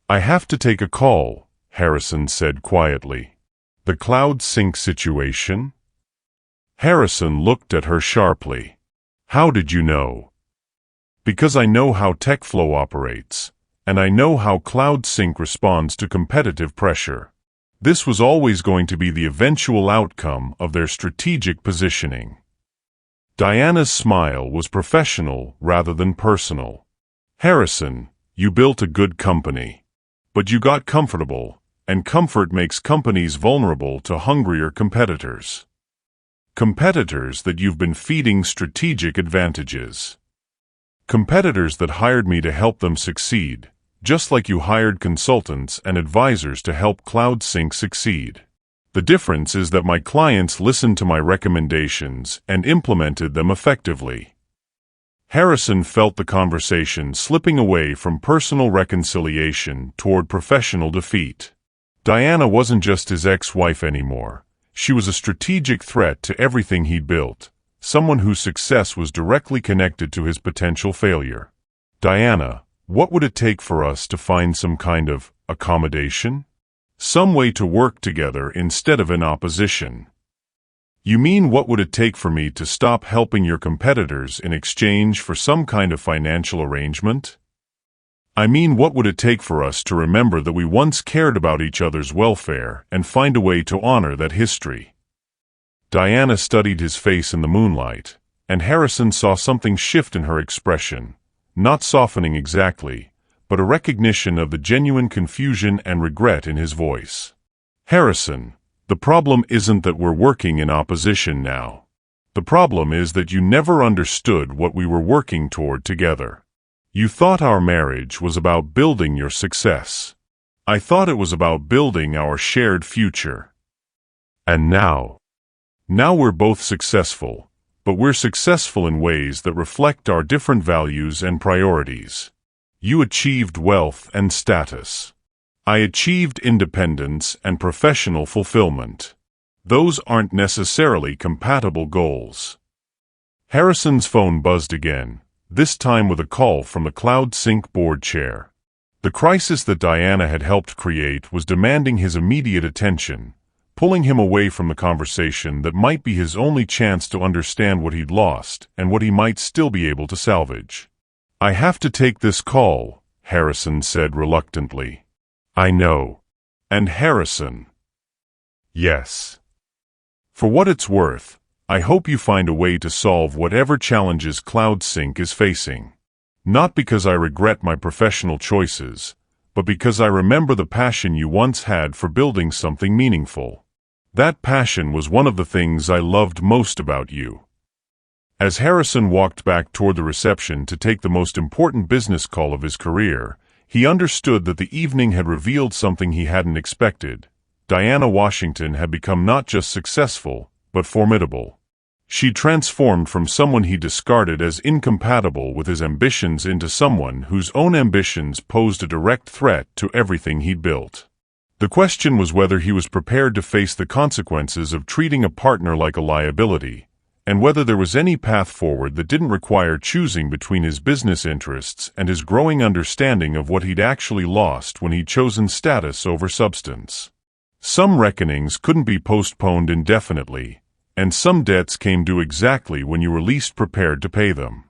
I have to take a call, Harrison said quietly. The cloud sync situation? Harrison looked at her sharply. How did you know? Because I know how TechFlow operates, and I know how Cloud Sync responds to competitive pressure. This was always going to be the eventual outcome of their strategic positioning. Diana's smile was professional rather than personal. Harrison, you built a good company. But you got comfortable, and comfort makes companies vulnerable to hungrier competitors. Competitors that you've been feeding strategic advantages. Competitors that hired me to help them succeed, just like you hired consultants and advisors to help CloudSync succeed. The difference is that my clients listened to my recommendations and implemented them effectively. Harrison felt the conversation slipping away from personal reconciliation toward professional defeat. Diana wasn't just his ex-wife anymore. She was a strategic threat to everything he'd built. Someone whose success was directly connected to his potential failure. Diana, what would it take for us to find some kind of accommodation? Some way to work together instead of in opposition. You mean what would it take for me to stop helping your competitors in exchange for some kind of financial arrangement? I mean what would it take for us to remember that we once cared about each other's welfare and find a way to honor that history? Diana studied his face in the moonlight, and Harrison saw something shift in her expression, not softening exactly, but a recognition of the genuine confusion and regret in his voice. Harrison, the problem isn't that we're working in opposition now. The problem is that you never understood what we were working toward together. You thought our marriage was about building your success. I thought it was about building our shared future. And now we're both successful, but we're successful in ways that reflect our different values and priorities. You achieved wealth and status. I achieved independence and professional fulfillment. Those aren't necessarily compatible goals. Harrison's phone buzzed again, this time with a call from the Cloud Sync board chair. The crisis that Diana had helped create was demanding his immediate attention, pulling him away from the conversation that might be his only chance to understand what he'd lost and what he might still be able to salvage. I have to take this call, Harrison said reluctantly. I know. And Harrison. Yes. For what it's worth, I hope you find a way to solve whatever challenges CloudSync is facing. Not because I regret my professional choices, but because I remember the passion you once had for building something meaningful. That passion was one of the things I loved most about you. As Harrison walked back toward the reception to take the most important business call of his career, he understood that the evening had revealed something he hadn't expected. Diana Washington had become not just successful, but formidable. She transformed from someone he discarded as incompatible with his ambitions into someone whose own ambitions posed a direct threat to everything he'd built. The question was whether he was prepared to face the consequences of treating a partner like a liability, and whether there was any path forward that didn't require choosing between his business interests and his growing understanding of what he'd actually lost when he'd chosen status over substance. Some reckonings couldn't be postponed indefinitely, and some debts came due exactly when you were least prepared to pay them.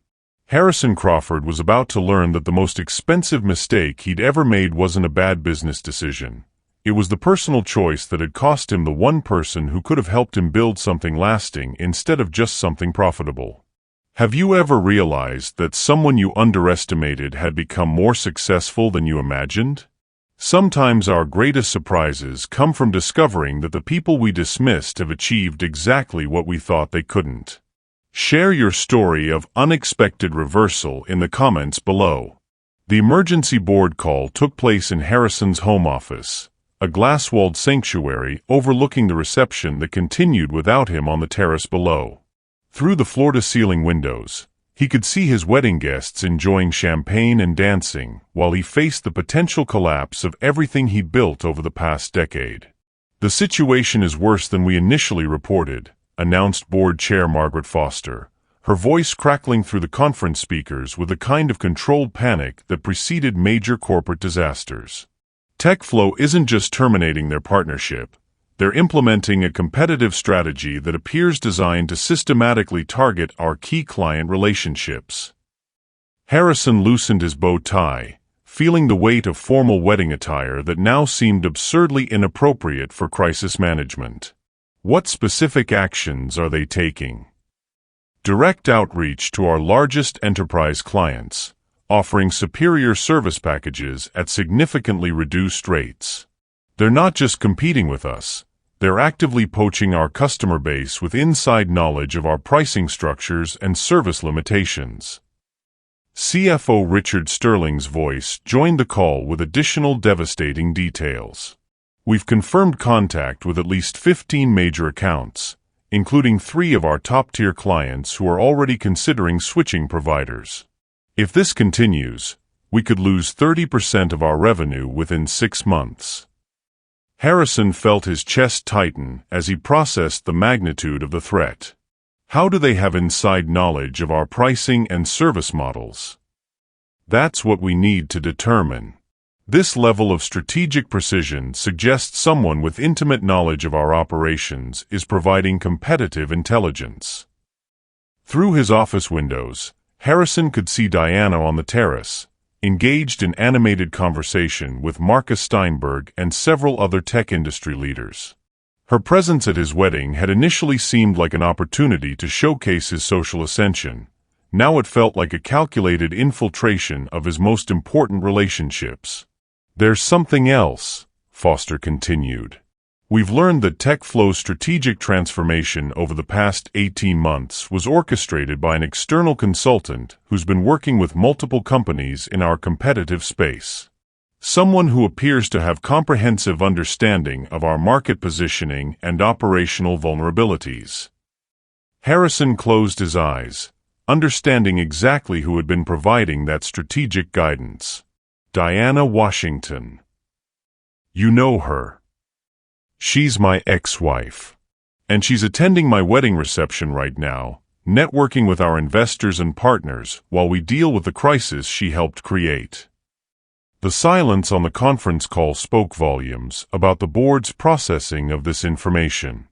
Harrison Crawford was about to learn that the most expensive mistake he'd ever made wasn't a bad business decision. It was the personal choice that had cost him the one person who could have helped him build something lasting instead of just something profitable. Have you ever realized that someone you underestimated had become more successful than you imagined? Sometimes our greatest surprises come from discovering that the people we dismissed have achieved exactly what we thought they couldn't. Share your story of unexpected reversal in the comments below. The emergency board call took place in Harrison's home office, a glass-walled sanctuary overlooking the reception that continued without him on the terrace below. Through the floor-to-ceiling windows, he could see his wedding guests enjoying champagne and dancing while he faced the potential collapse of everything he'd built over the past decade. "The situation is worse than we initially reported," announced board chair Margaret Foster, her voice crackling through the conference speakers with the kind of controlled panic that preceded major corporate disasters. TechFlow isn't just terminating their partnership, they're implementing a competitive strategy that appears designed to systematically target our key client relationships. Harrison loosened his bow tie, feeling the weight of formal wedding attire that now seemed absurdly inappropriate for crisis management. What specific actions are they taking? Direct outreach to our largest enterprise clients, offering superior service packages at significantly reduced rates. They're not just competing with us, they're actively poaching our customer base with inside knowledge of our pricing structures and service limitations. CFO Richard Sterling's voice joined the call with additional devastating details. "We've confirmed contact with at least 15 major accounts, including 3 of our top-tier clients who are already considering switching providers. If this continues, we could lose 30% of our revenue within 6 months." Harrison felt his chest tighten as he processed the magnitude of the threat. How do they have inside knowledge of our pricing and service models? That's what we need to determine. This level of strategic precision suggests someone with intimate knowledge of our operations is providing competitive intelligence. Through his office windows, Harrison could see Diana on the terrace, engaged in animated conversation with Marcus Steinberg and several other tech industry leaders. Her presence at his wedding had initially seemed like an opportunity to showcase his social ascension. Now it felt like a calculated infiltration of his most important relationships. "There's something else," Foster continued. "We've learned that TechFlow's strategic transformation over the past 18 months was orchestrated by an external consultant who's been working with multiple companies in our competitive space. Someone who appears to have comprehensive understanding of our market positioning and operational vulnerabilities." Harrison closed his eyes, understanding exactly who had been providing that strategic guidance. Diana Washington. "You know her. She's my ex-wife. And she's attending my wedding reception right now, networking with our investors and partners while we deal with the crisis she helped create." The silence on the conference call spoke volumes about the board's processing of this information.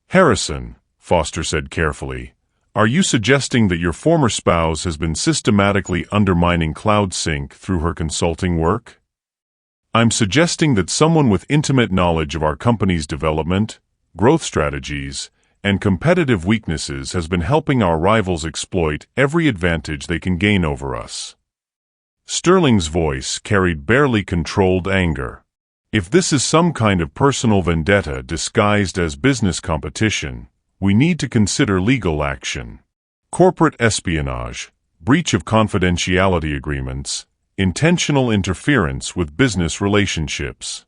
"Harrison," Foster said carefully, "are you suggesting that your former spouse has been systematically undermining CloudSync through her consulting work?" "I'm suggesting that someone with intimate knowledge of our company's development, growth strategies, and competitive weaknesses has been helping our rivals exploit every advantage they can gain over us." Sterling's voice carried barely controlled anger. "If this is some kind of personal vendetta disguised as business competition, we need to consider legal action. Corporate espionage, breach of confidentiality agreements, intentional interference with business relationships."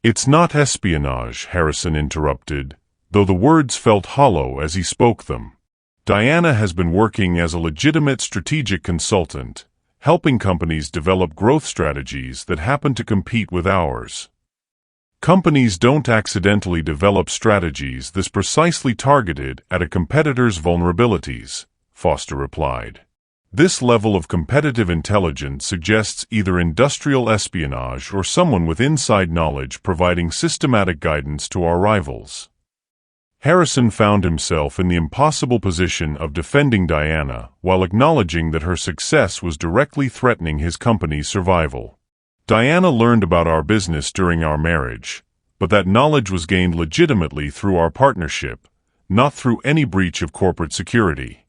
"It's not espionage," Harrison interrupted, though the words felt hollow as he spoke them. "Diana has been working as a legitimate strategic consultant, helping companies develop growth strategies that happen to compete with ours." Companies don't accidentally develop strategies that's precisely targeted at a competitor's vulnerabilities, Foster replied. This level of competitive intelligence suggests either industrial espionage or someone with inside knowledge providing systematic guidance to our rivals. Harrison found himself in the impossible position of defending Diana while acknowledging that her success was directly threatening his company's survival. Diana learned about our business during our marriage, but that knowledge was gained legitimately through our partnership, not through any breach of corporate security.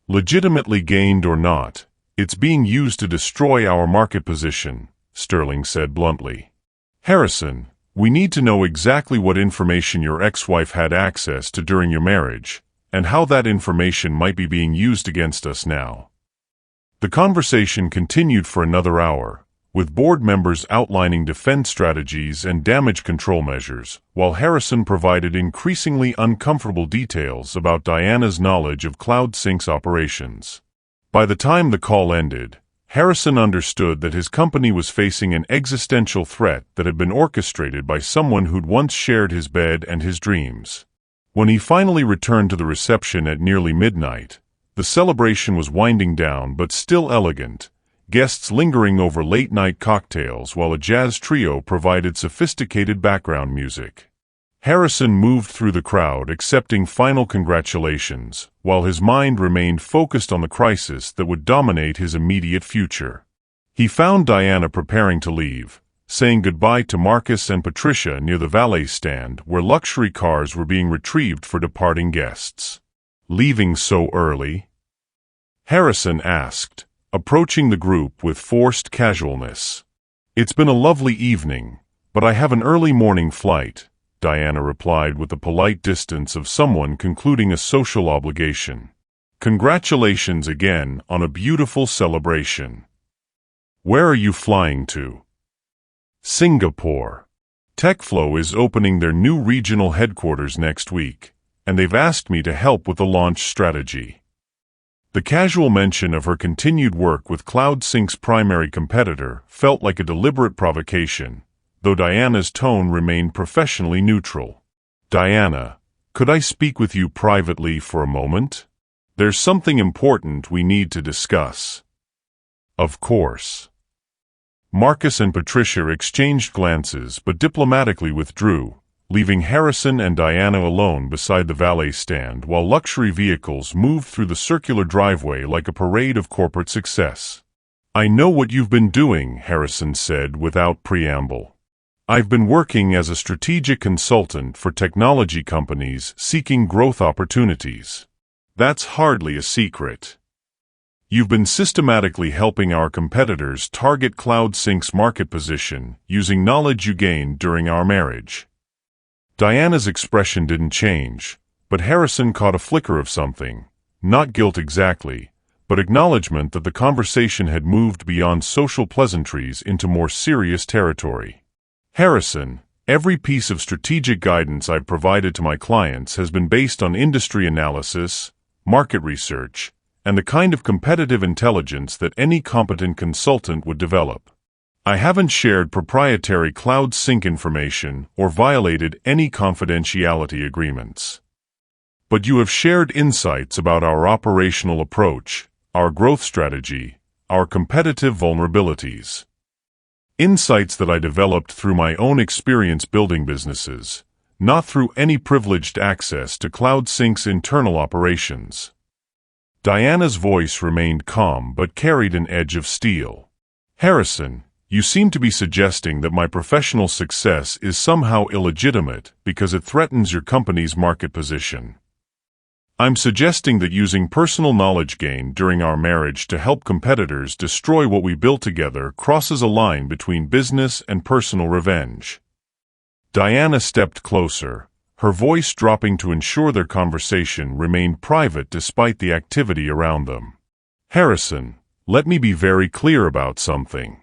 Legitimately gained or not, it's being used to destroy our market position, Sterling said bluntly. Harrison, we need to know exactly what information your ex-wife had access to during your marriage, and how that information might be being used against us now. The conversation continued for another hour, with board members outlining defense strategies and damage control measures, while Harrison provided increasingly uncomfortable details about Diana's knowledge of CloudSync's operations. By the time the call ended, Harrison understood that his company was facing an existential threat that had been orchestrated by someone who'd once shared his bed and his dreams. When he finally returned to the reception at nearly midnight, the celebration was winding down but still elegant, guests lingering over late-night cocktails while a jazz trio provided sophisticated background music. Harrison moved through the crowd accepting final congratulations, while his mind remained focused on the crisis that would dominate his immediate future. He found Diana preparing to leave, saying goodbye to Marcus and Patricia near the valet stand where luxury cars were being retrieved for departing guests. "Leaving so early?" Harrison asked, approaching the group with forced casualness. "It's been a lovely evening, but I have an early morning flight," Diana replied with the polite distance of someone concluding a social obligation. "Congratulations again on a beautiful celebration. Where are you flying to?" "Singapore. TechFlow is opening their new regional headquarters next week, and they've asked me to help with the launch strategy." The casual mention of her continued work with CloudSync's primary competitor felt like a deliberate provocation, though Diana's tone remained professionally neutral. "Diana, could I speak with you privately for a moment? There's something important we need to discuss." "Of course." Marcus and Patricia exchanged glances but diplomatically withdrew, leaving Harrison and Diana alone beside the valet stand while luxury vehicles moved through the circular driveway like a parade of corporate success. "I know what you've been doing," Harrison said without preamble. "I've been working as a strategic consultant for technology companies seeking growth opportunities. That's hardly a secret. You've been systematically helping our competitors target CloudSync's market position using knowledge you gained during our marriage." Diana's expression didn't change, but Harrison caught a flicker of something, not guilt exactly, but acknowledgement that the conversation had moved beyond social pleasantries into more serious territory. "Harrison, every piece of strategic guidance I've provided to my clients has been based on industry analysis, market research, and the kind of competitive intelligence that any competent consultant would develop. I haven't shared proprietary CloudSync information or violated any confidentiality agreements. But you have shared insights about our operational approach, our growth strategy, our competitive vulnerabilities. Insights that I developed through my own experience building businesses, not through any privileged access to CloudSync's internal operations." Diana's voice remained calm but carried an edge of steel. "Harrison, you seem to be suggesting that my professional success is somehow illegitimate because it threatens your company's market position. I'm suggesting that using personal knowledge gained during our marriage to help competitors destroy what we built together crosses a line between business and personal revenge." Diana stepped closer, her voice dropping to ensure their conversation remained private despite the activity around them. "Harrison, let me be very clear about something.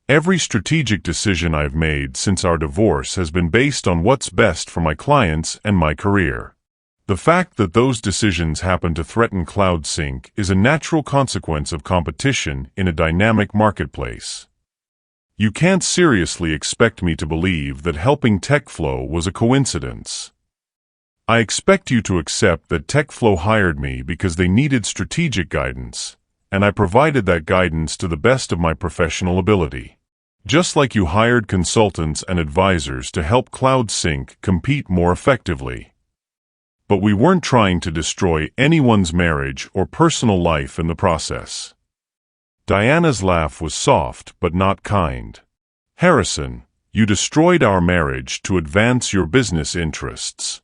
Every strategic decision I've made since our divorce has been based on what's best for my clients and my career. The fact that those decisions happen to threaten CloudSync is a natural consequence of competition in a dynamic marketplace. You can't seriously expect me to believe that helping TechFlow was a coincidence. I expect you to accept that TechFlow hired me because they needed strategic guidance, and I provided that guidance to the best of my professional ability. Just like you hired consultants and advisors to help CloudSync compete more effectively. But we weren't trying to destroy anyone's marriage or personal life in the process. Diana's laugh was soft but not kind. Harrison, you destroyed our marriage to advance your business interests.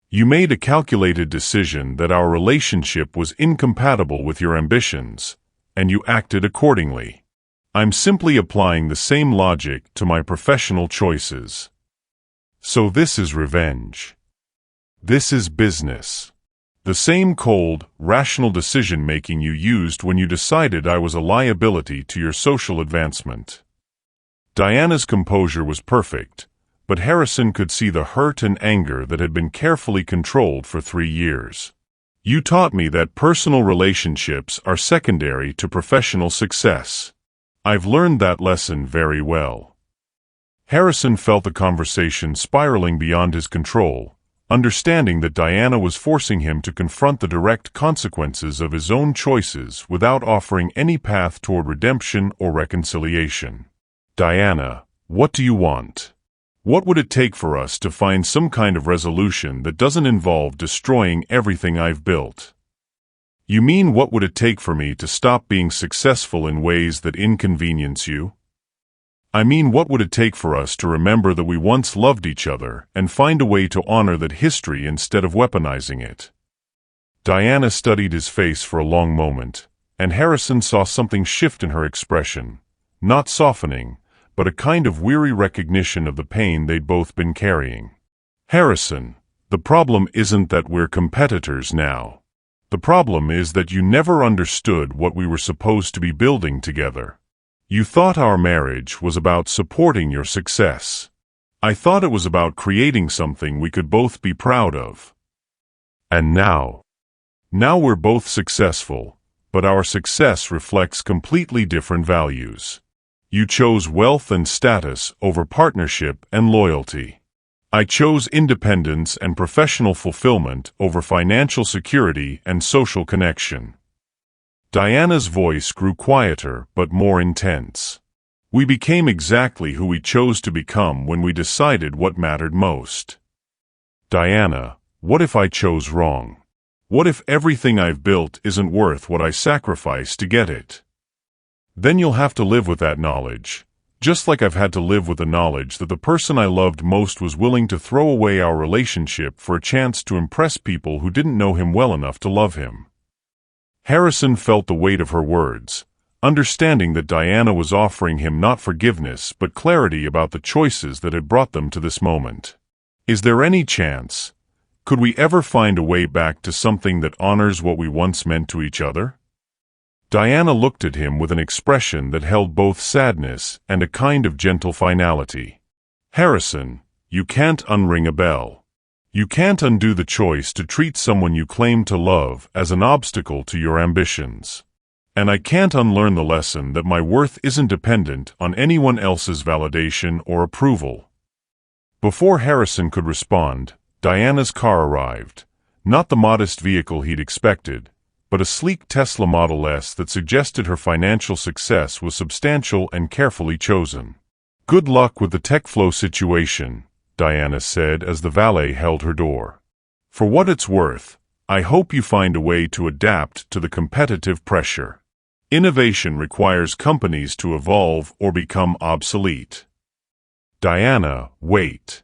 You made a calculated decision that our relationship was incompatible with your ambitions, and you acted accordingly. I'm simply applying the same logic to my professional choices. So this is revenge. This is business. The same cold, rational decision-making you used when you decided I was a liability to your social advancement. Diana's composure was perfect, but Harrison could see the hurt and anger that had been carefully controlled for 3 years. You taught me that personal relationships are secondary to professional success. I've learned that lesson very well. Harrison felt the conversation spiraling beyond his control, understanding that Diana was forcing him to confront the direct consequences of his own choices without offering any path toward redemption or reconciliation. Diana, what do you want? What would it take for us to find some kind of resolution that doesn't involve destroying everything I've built? You mean what would it take for me to stop being successful in ways that inconvenience you? I mean, what would it take for us to remember that we once loved each other and find a way to honor that history instead of weaponizing it? Diana studied his face for a long moment, and Harrison saw something shift in her expression, not softening, but a kind of weary recognition of the pain they'd both been carrying. Harrison, the problem isn't that we're competitors now. The problem is that you never understood what we were supposed to be building together. You thought our marriage was about supporting your success. I thought it was about creating something we could both be proud of. And now we're both successful, but our success reflects completely different values. You chose wealth and status over partnership and loyalty. I chose independence and professional fulfillment over financial security and social connection. Diana's voice grew quieter but more intense. We became exactly who we chose to become when we decided what mattered most. Diana, what if I chose wrong? What if everything I've built isn't worth what I sacrificed to get it? Then you'll have to live with that knowledge, just like I've had to live with the knowledge that the person I loved most was willing to throw away our relationship for a chance to impress people who didn't know him well enough to love him. Harrison felt the weight of her words, understanding that Diana was offering him not forgiveness but clarity about the choices that had brought them to this moment. Is there any chance? Could we ever find a way back to something that honors what we once meant to each other? Diana looked at him with an expression that held both sadness and a kind of gentle finality. Harrison, you can't unring a bell. You can't undo the choice to treat someone you claim to love as an obstacle to your ambitions. And I can't unlearn the lesson that my worth isn't dependent on anyone else's validation or approval. Before Harrison could respond, Diana's car arrived, not the modest vehicle he'd expected, but a sleek Tesla Model S that suggested her financial success was substantial and carefully chosen. Good luck with the TechFlow situation, Diana said as the valet held her door. For what it's worth, I hope you find a way to adapt to the competitive pressure. Innovation requires companies to evolve or become obsolete. Diana, wait.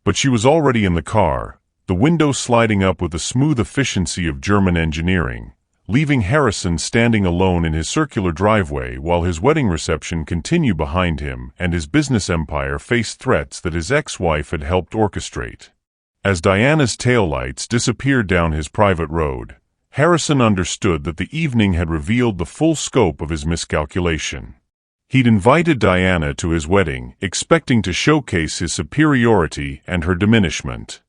But she was already in the car, the window sliding up with the smooth efficiency of German engineering, leaving Harrison standing alone in his circular driveway while his wedding reception continued behind him and his business empire faced threats that his ex-wife had helped orchestrate. As Diana's taillights disappeared down his private road, Harrison understood that the evening had revealed the full scope of his miscalculation. He'd invited Diana to his wedding, expecting to showcase his superiority and her diminishment.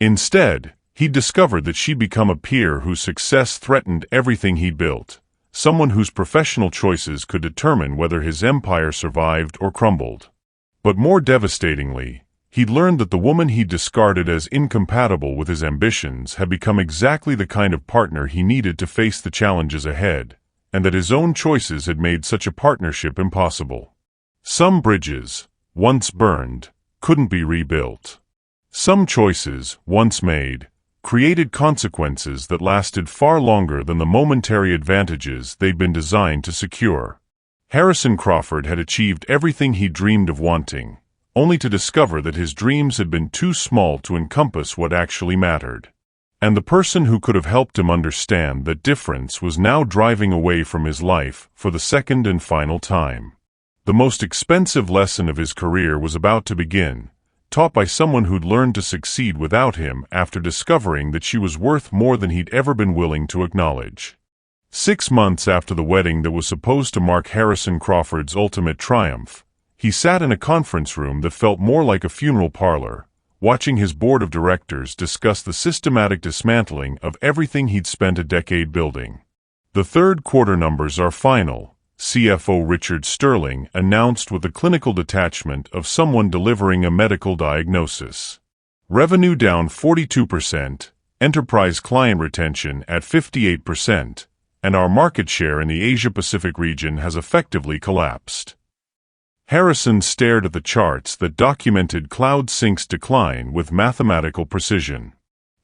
Instead, he'd discovered that she'd become a peer whose success threatened everything he'd built, someone whose professional choices could determine whether his empire survived or crumbled. But more devastatingly, he'd learned that the woman he'd discarded as incompatible with his ambitions had become exactly the kind of partner he needed to face the challenges ahead, and that his own choices had made such a partnership impossible. Some bridges, once burned, couldn't be rebuilt. Some choices, once made, created consequences that lasted far longer than the momentary advantages they'd been designed to secure. Harrison Crawford had achieved everything he dreamed of wanting, only to discover that his dreams had been too small to encompass what actually mattered. And the person who could have helped him understand that difference was now driving away from his life for the second and final time. The most expensive lesson of his career was about to begin, taught by someone who'd learned to succeed without him after discovering that she was worth more than he'd ever been willing to acknowledge. 6 months after the wedding that was supposed to mark Harrison Crawford's ultimate triumph, he sat in a conference room that felt more like a funeral parlor, watching his board of directors discuss the systematic dismantling of everything he'd spent a decade building. The third quarter numbers are final, CFO Richard Sterling announced with the clinical detachment of someone delivering a medical diagnosis. Revenue down 42%, enterprise client retention at 58%, and our market share in the Asia-Pacific region has effectively collapsed. Harrison stared at the charts that documented CloudSync's decline with mathematical precision.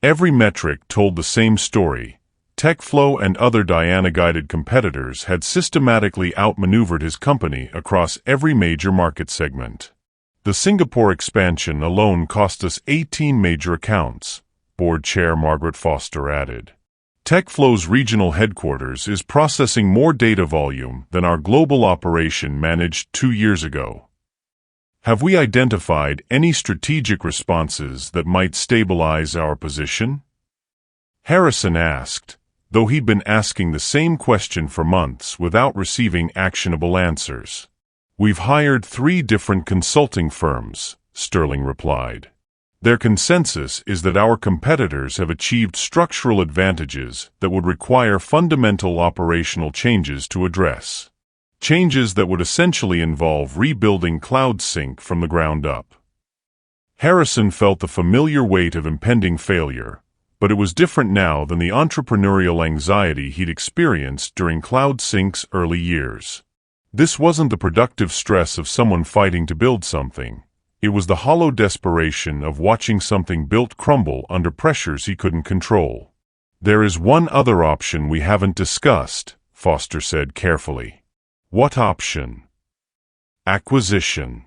Every metric told the same story. TechFlow and other Diana-guided competitors had systematically outmaneuvered his company across every major market segment. The Singapore expansion alone cost us 18 major accounts, board chair Margaret Foster added. TechFlow's regional headquarters is processing more data volume than our global operation managed 2 years ago. Have we identified any strategic responses that might stabilize our position? Harrison asked, though he'd been asking the same question for months without receiving actionable answers. We've hired 3 different consulting firms, Sterling replied. Their consensus is that our competitors have achieved structural advantages that would require fundamental operational changes to address. Changes that would essentially involve rebuilding CloudSync from the ground up. Harrison felt the familiar weight of impending failure, but it was different now than the entrepreneurial anxiety he'd experienced during CloudSync's early years. This wasn't the productive stress of someone fighting to build something. It was the hollow desperation of watching something built crumble under pressures he couldn't control. There is one other option we haven't discussed, Foster said carefully. What option? Acquisition.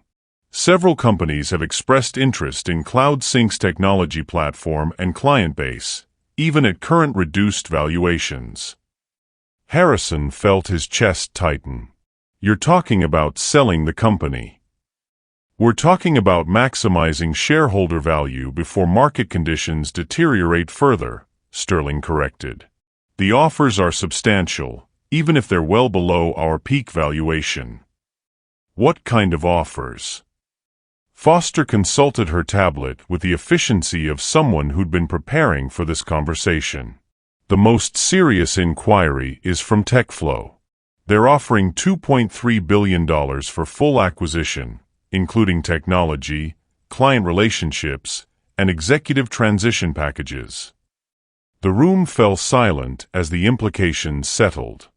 Several companies have expressed interest in CloudSync's technology platform and client base, even at current reduced valuations. Harrison felt his chest tighten. You're talking about selling the company. We're talking about maximizing shareholder value before market conditions deteriorate further, Sterling corrected. The offers are substantial, even if they're well below our peak valuation. What kind of offers? Foster consulted her tablet with the efficiency of someone who'd been preparing for this conversation. The most serious inquiry is from TechFlow. They're offering $2.3 billion for full acquisition, including technology, client relationships, and executive transition packages. The room fell silent as the implications settled.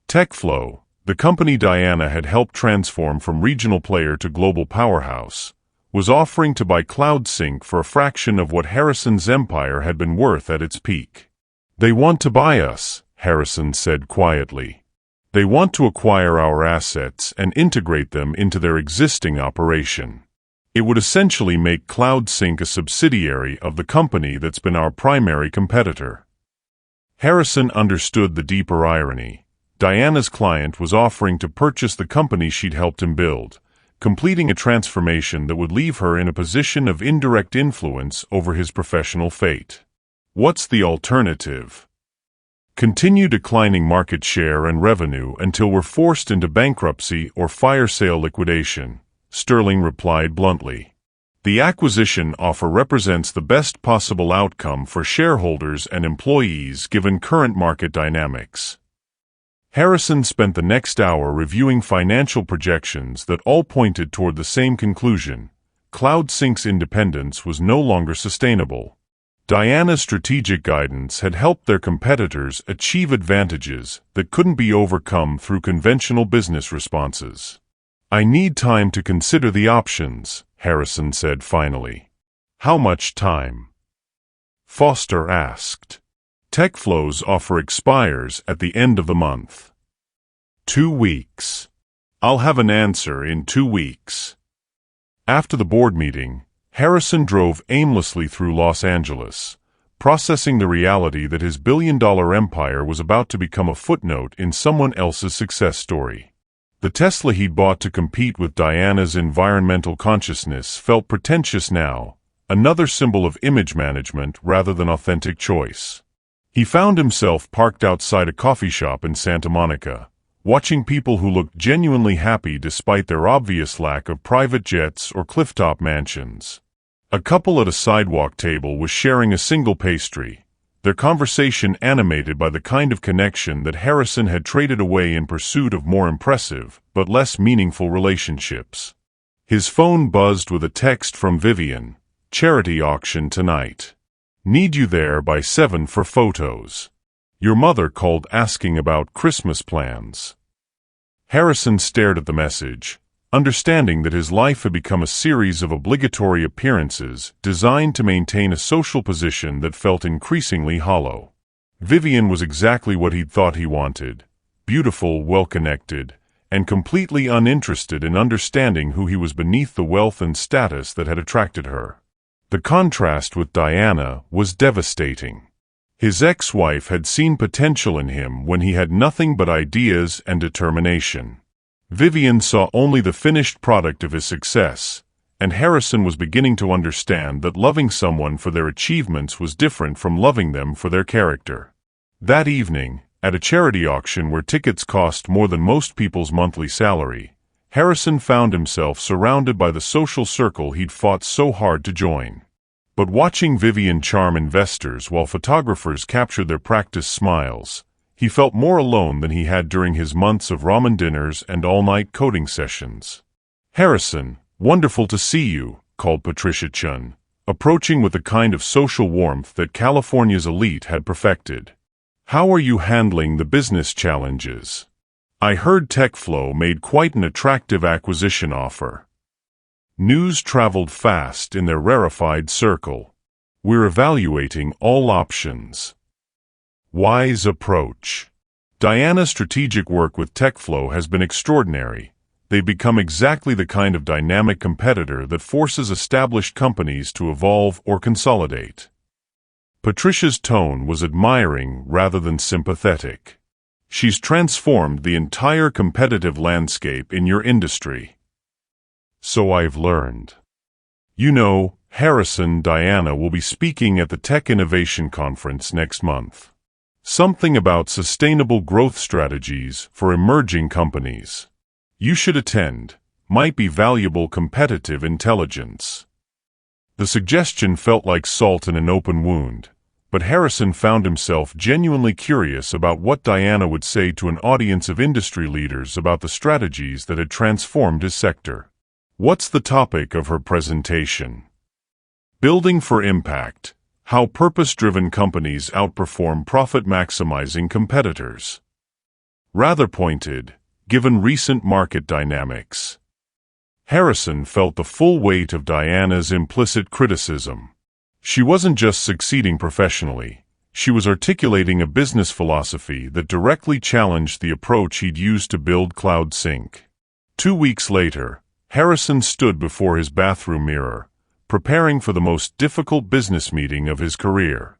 TechFlow, the company Diana had helped transform from regional player to global powerhouse, was offering to buy CloudSync for a fraction of what Harrison's empire had been worth at its peak. They want to buy us, Harrison said quietly. They want to acquire our assets and integrate them into their existing operation. It would essentially make CloudSync a subsidiary of the company that's been our primary competitor. Harrison understood the deeper irony. Diana's client was offering to purchase the company she'd helped him build, completing a transformation that would leave her in a position of indirect influence over his professional fate. What's the alternative? Continue declining market share and revenue until we're forced into bankruptcy or fire sale liquidation, Sterling replied bluntly. The acquisition offer represents the best possible outcome for shareholders and employees given current market dynamics. Harrison spent the next hour reviewing financial projections that all pointed toward the same conclusion: CloudSync's independence was no longer sustainable. Diana's strategic guidance had helped their competitors achieve advantages that couldn't be overcome through conventional business responses. "I need time to consider the options," Harrison said finally. "How much time?" Foster asked. "TechFlow's offer expires at the end of the month." 2 weeks. "I'll have an answer in 2 weeks." After the board meeting, Harrison drove aimlessly through Los Angeles, processing the reality that his billion-dollar empire was about to become a footnote in someone else's success story. The Tesla he'd bought to compete with Diana's environmental consciousness felt pretentious now, another symbol of image management rather than authentic choice. He found himself parked outside a coffee shop in Santa Monica, watching people who looked genuinely happy despite their obvious lack of private jets or clifftop mansions. A couple at a sidewalk table was sharing a single pastry, their conversation animated by the kind of connection that Harrison had traded away in pursuit of more impressive but less meaningful relationships. His phone buzzed with a text from Vivian: "Charity auction tonight. Need you there by 7 for photos. Your mother called asking about Christmas plans." Harrison stared at the message, understanding that his life had become a series of obligatory appearances designed to maintain a social position that felt increasingly hollow. Vivian was exactly what he'd thought he wanted: beautiful, well-connected, and completely uninterested in understanding who he was beneath the wealth and status that had attracted her. The contrast with Diana was devastating. His ex-wife had seen potential in him when he had nothing but ideas and determination. Vivian saw only the finished product of his success, and Harrison was beginning to understand that loving someone for their achievements was different from loving them for their character. That evening, at a charity auction where tickets cost more than most people's monthly salary, Harrison found himself surrounded by the social circle he'd fought so hard to join. But watching Vivian charm investors while photographers captured their practiced smiles, he felt more alone than he had during his months of ramen dinners and all-night coding sessions. "Harrison, wonderful to see you," called Patricia Chun, approaching with the kind of social warmth that California's elite had perfected. "How are you handling the business challenges? I heard TechFlow made quite an attractive acquisition offer." News traveled fast in their rarefied circle. "We're evaluating all options." Wise approach. Diana's strategic work with TechFlow has been extraordinary. They've become exactly the kind of dynamic competitor that forces established companies to evolve or consolidate. Patricia's tone was admiring rather than sympathetic. "She's transformed the entire competitive landscape in your industry." "So I've learned." "You know, Harrison, Diana will be speaking at the Tech Innovation Conference next month. Something about sustainable growth strategies for emerging companies. You should attend. Might be valuable competitive intelligence." The suggestion felt like salt in an open wound, but Harrison found himself genuinely curious about what Diana would say to an audience of industry leaders about the strategies that had transformed his sector. What's the topic of her presentation? Building for Impact: How Purpose-Driven Companies Outperform Profit-Maximizing Competitors. Rather pointed, given recent market dynamics. Harrison felt the full weight of Diana's implicit criticism. She wasn't just succeeding professionally, she was articulating a business philosophy that directly challenged the approach he'd used to build CloudSync. 2 weeks later, Harrison stood before his bathroom mirror, preparing for the most difficult business meeting of his career.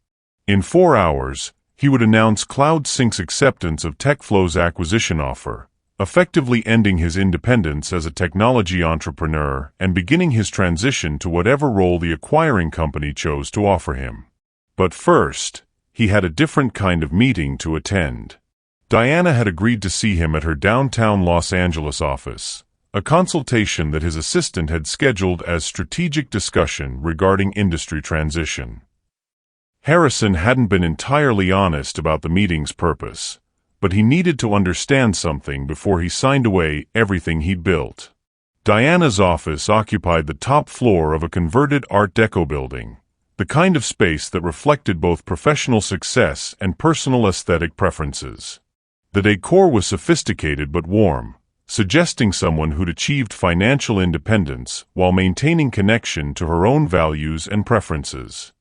In 4 hours, he would announce CloudSync's acceptance of TechFlow's acquisition offer, effectively ending his independence as a technology entrepreneur and beginning his transition to whatever role the acquiring company chose to offer him. But first, he had a different kind of meeting to attend. Diana had agreed to see him at her downtown Los Angeles office, a consultation that his assistant had scheduled as strategic discussion regarding industry transition. Harrison hadn't been entirely honest about the meeting's purpose, but he needed to understand something before he signed away everything he'd built. Diana's office occupied the top floor of a converted Art Deco building, the kind of space that reflected both professional success and personal aesthetic preferences. The decor was sophisticated but warm, suggesting someone who'd achieved financial independence while maintaining connection to her own values and preferences.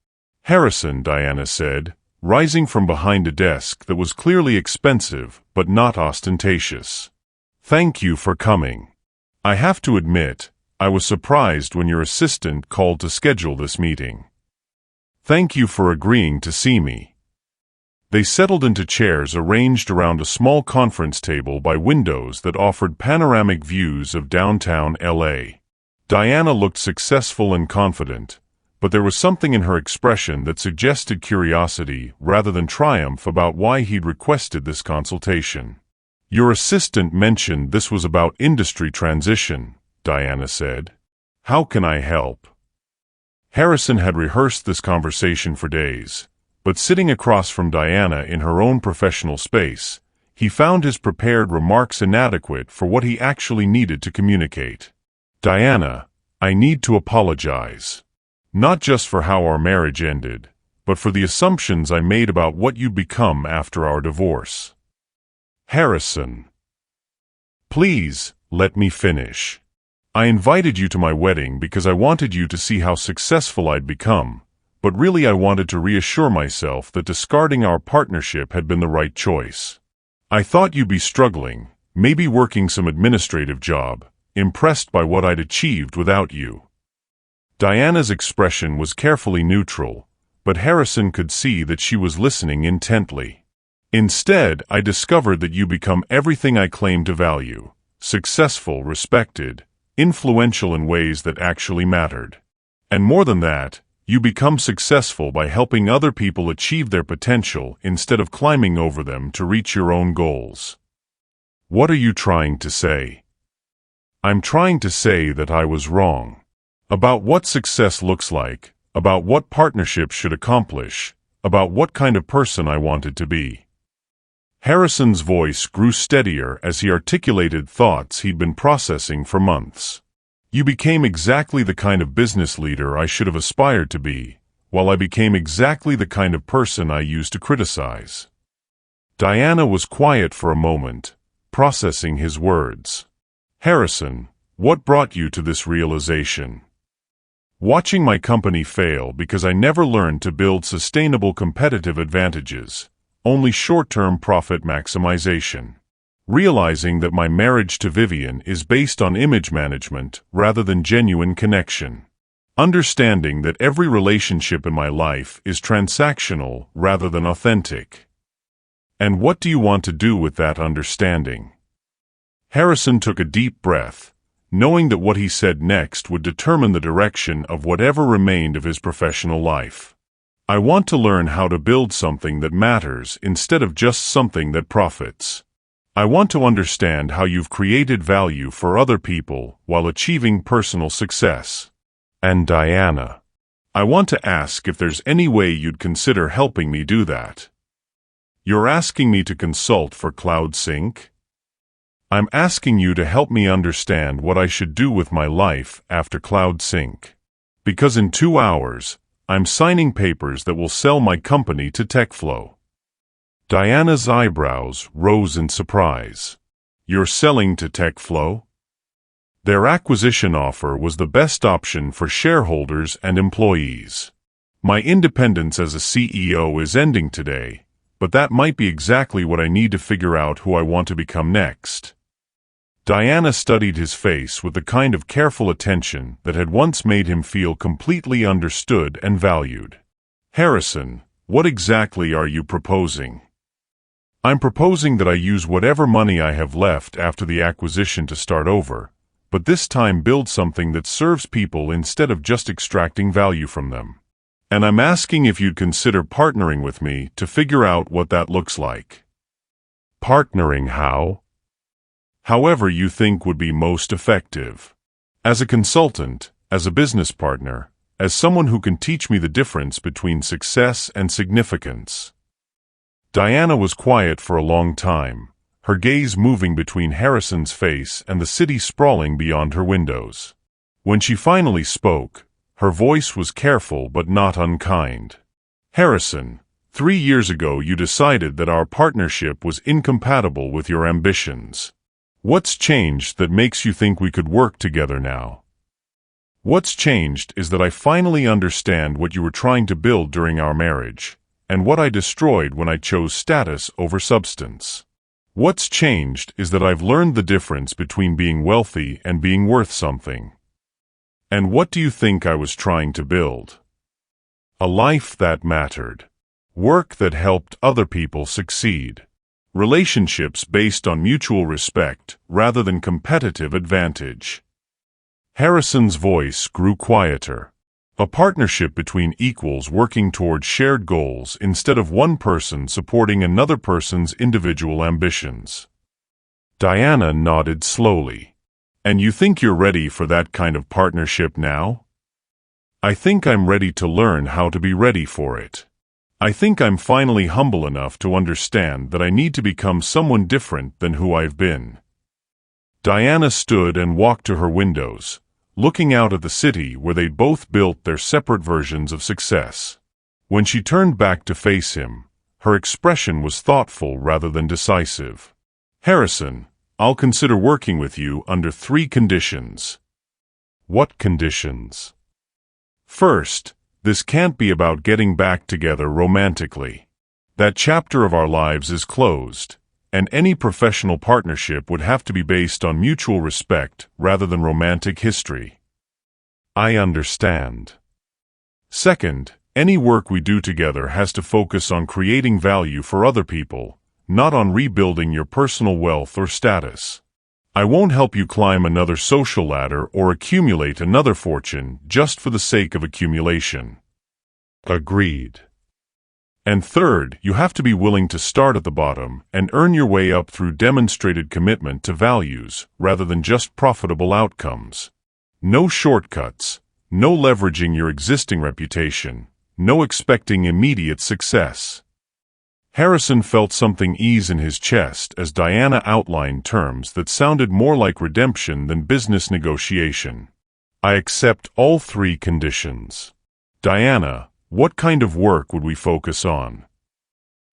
"Harrison," Diana said, rising from behind a desk that was clearly expensive but not ostentatious. "Thank you for coming. I have to admit, I was surprised when your assistant called to schedule this meeting. Thank you for agreeing to see me." They settled into chairs arranged around a small conference table by windows that offered panoramic views of downtown LA. Diana looked successful and confident, but there was something in her expression that suggested curiosity rather than triumph about why he'd requested this consultation. "Your assistant mentioned this was about industry transition," Diana said. "How can I help?" Harrison had rehearsed this conversation for days, but sitting across from Diana in her own professional space, he found his prepared remarks inadequate for what he actually needed to communicate. "Diana, I need to apologize. Not just for how our marriage ended, but for the assumptions I made about what you'd become after our divorce." "Harrison, please, let me finish. I invited you to my wedding because I wanted you to see how successful I'd become, but really I wanted to reassure myself that discarding our partnership had been the right choice. I thought you'd be struggling, maybe working some administrative job, impressed by what I'd achieved without you." Diana's expression was carefully neutral, but Harrison could see that she was listening intently. "Instead, I discovered that you become everything I claim to value: successful, respected, influential in ways that actually mattered. And more than that, you become successful by helping other people achieve their potential instead of climbing over them to reach your own goals." "What are you trying to say?" "I'm trying to say that I was wrong. About what success looks like, about what partnerships should accomplish, about what kind of person I wanted to be." Harrison's voice grew steadier as he articulated thoughts he'd been processing for months. "You became exactly the kind of business leader I should have aspired to be, while I became exactly the kind of person I used to criticize." Diana was quiet for a moment, processing his words. "Harrison, what brought you to this realization?" "Watching my company fail because I never learned to build sustainable competitive advantages, only short-term profit maximization. Realizing that my marriage to Vivian is based on image management rather than genuine connection. Understanding that every relationship in my life is transactional rather than authentic." "And what do you want to do with that understanding?" Harrison took a deep breath, knowing that what he said next would determine the direction of whatever remained of his professional life. "I want to learn how to build something that matters instead of just something that profits. I want to understand how you've created value for other people while achieving personal success. And Diana, I want to ask if there's any way you'd consider helping me do that." "You're asking me to consult for Cloud Sync?" "I'm asking you to help me understand what I should do with my life after Cloud Sync. Because in 2 hours, I'm signing papers that will sell my company to TechFlow." Diana's eyebrows rose in surprise. "You're selling to TechFlow?" "Their acquisition offer was the best option for shareholders and employees. My independence as a CEO is ending today, but that might be exactly what I need to figure out who I want to become next." Diana studied his face with the kind of careful attention that had once made him feel completely understood and valued. "Harrison, what exactly are you proposing?" "I'm proposing that I use whatever money I have left after the acquisition to start over, but this time build something that serves people instead of just extracting value from them. And I'm asking if you'd consider partnering with me to figure out what that looks like." "Partnering how?" "However you think would be most effective. As a consultant, as a business partner, as someone who can teach me the difference between success and significance." Diana was quiet for a long time, her gaze moving between Harrison's face and the city sprawling beyond her windows. When she finally spoke, her voice was careful but not unkind. "Harrison, 3 years ago you decided that our partnership was incompatible with your ambitions. What's changed that makes you think we could work together now?" "What's changed is that I finally understand what you were trying to build during our marriage, and what I destroyed when I chose status over substance. What's changed is that I've learned the difference between being wealthy and being worth something. And what do you think I was trying to build? A life that mattered. Work that helped other people succeed. Relationships based on mutual respect rather than competitive advantage." Harrison's voice grew quieter. A partnership between equals working toward shared goals instead of one person supporting another person's individual ambitions. Diana nodded slowly. "And you think you're ready for that kind of partnership now?" "I think I'm ready to learn how to be ready for it. I think I'm finally humble enough to understand that I need to become someone different than who I've been." Diana stood and walked to her windows, looking out at the city where they'd both built their separate versions of success. When she turned back to face him, her expression was thoughtful rather than decisive. "Harrison, I'll consider working with you under 3 conditions." "What conditions?" "First, this can't be about getting back together romantically. That chapter of our lives is closed, and any professional partnership would have to be based on mutual respect rather than romantic history." "I understand." "Second, any work we do together has to focus on creating value for other people, not on rebuilding your personal wealth or status. I won't help you climb another social ladder or accumulate another fortune just for the sake of accumulation." "Agreed." "And third, you have to be willing to start at the bottom and earn your way up through demonstrated commitment to values rather than just profitable outcomes. No shortcuts, no leveraging your existing reputation, no expecting immediate success." Harrison felt something ease in his chest as Diana outlined terms that sounded more like redemption than business negotiation. "I accept all 3 conditions. Diana, what kind of work would we focus on?"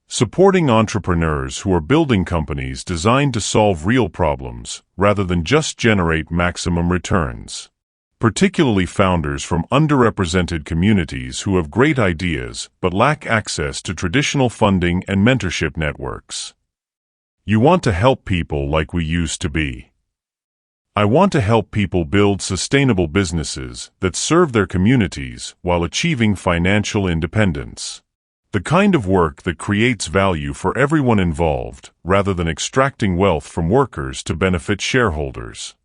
"Supporting entrepreneurs who are building companies designed to solve real problems rather than just generate maximum returns. Particularly founders from underrepresented communities who have great ideas but lack access to traditional funding and mentorship networks." "You want to help people like we used to be." "I want to help people build sustainable businesses that serve their communities while achieving financial independence. The kind of work that creates value for everyone involved rather than extracting wealth from workers to benefit shareholders."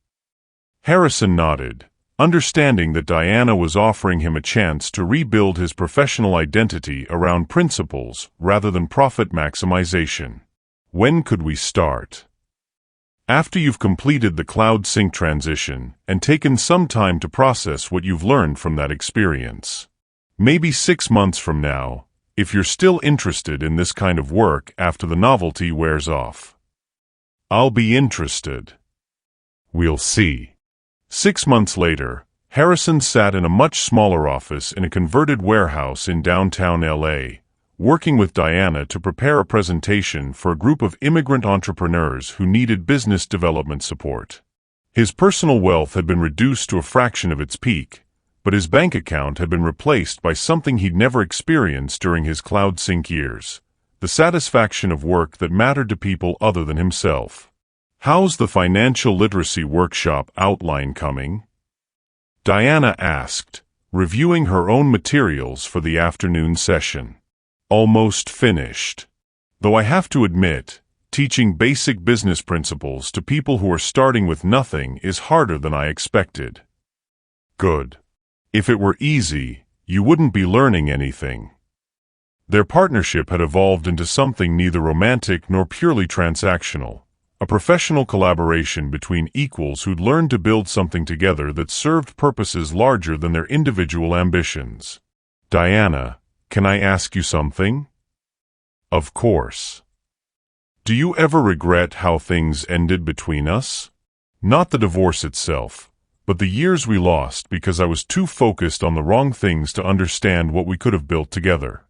Harrison nodded, understanding that Diana was offering him a chance to rebuild his professional identity around principles rather than profit maximization. "When could we start?" "After you've completed the cloud sync transition and taken some time to process what you've learned from that experience. Maybe 6 months from now, if you're still interested in this kind of work after the novelty wears off." "I'll be interested." "We'll see." 6 months later, Harrison sat in a much smaller office in a converted warehouse in downtown LA, working with Diana to prepare a presentation for a group of immigrant entrepreneurs who needed business development support. His personal wealth had been reduced to a fraction of its peak, but his bank account had been replaced by something he'd never experienced during his cloud sync years: the satisfaction of work that mattered to people other than himself. "How's the financial literacy workshop outline coming?" Diana asked, reviewing her own materials for the afternoon session. "Almost finished. Though I have to admit, teaching basic business principles to people who are starting with nothing is harder than I expected." "Good. If it were easy, you wouldn't be learning anything." Their partnership had evolved into something neither romantic nor purely transactional. A professional collaboration between equals who'd learned to build something together that served purposes larger than their individual ambitions. "Diana, can I ask you something?" Of course. Do you ever regret how things ended between us? Not the divorce itself, but the years we lost because I was too focused on the wrong things to understand what we could have built together.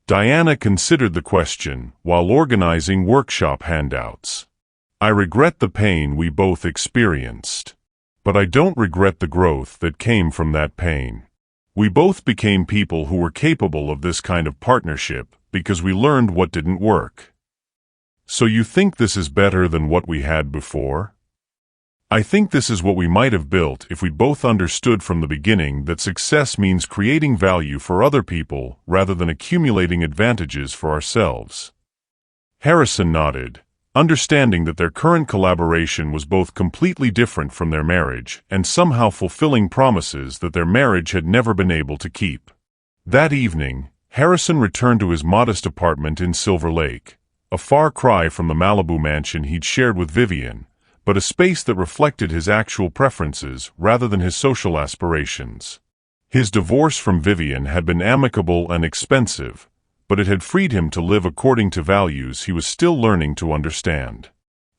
Diana considered the question while organizing workshop handouts. I regret the pain we both experienced. But I don't regret the growth that came from that pain. We both became people who were capable of this kind of partnership because we learned what didn't work. So you think this is better than what we had before? I think this is what we might have built if we both understood from the beginning that success means creating value for other people rather than accumulating advantages for ourselves. Harrison nodded, understanding that their current collaboration was both completely different from their marriage and somehow fulfilling promises that their marriage had never been able to keep. That evening, Harrison returned to his modest apartment in Silver Lake, a far cry from the Malibu mansion he'd shared with Vivian, but a space that reflected his actual preferences rather than his social aspirations. His divorce from Vivian had been amicable and expensive, but it had freed him to live according to values he was still learning to understand.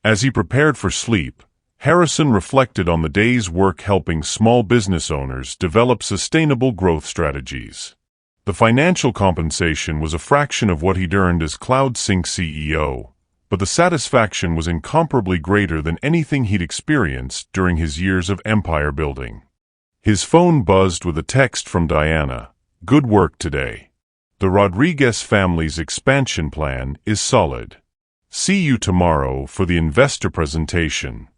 As he prepared for sleep, Harrison reflected on the day's work helping small business owners develop sustainable growth strategies. The financial compensation was a fraction of what he'd earned as CloudSync CEO, but the satisfaction was incomparably greater than anything he'd experienced during his years of empire building. His phone buzzed with a text from Diana. "Good work today. The Rodriguez family's expansion plan is solid. See you tomorrow for the investor presentation."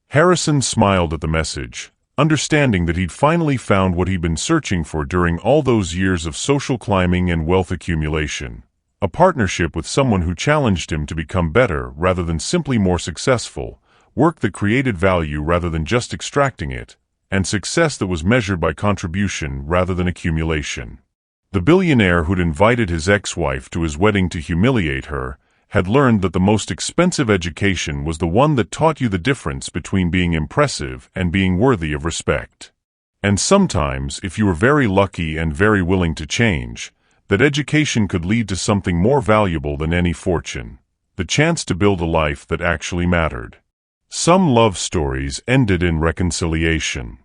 Harrison smiled at the message, understanding that he'd finally found what he'd been searching for during all those years of social climbing and wealth accumulation. A partnership with someone who challenged him to become better rather than simply more successful, work that created value rather than just extracting it, and success that was measured by contribution rather than accumulation. The billionaire who'd invited his ex-wife to his wedding to humiliate her had learned that the most expensive education was the one that taught you the difference between being impressive and being worthy of respect. And sometimes, if you were very lucky and very willing to change, that education could lead to something more valuable than any fortune, the chance to build a life that actually mattered. Some love stories ended in reconciliation.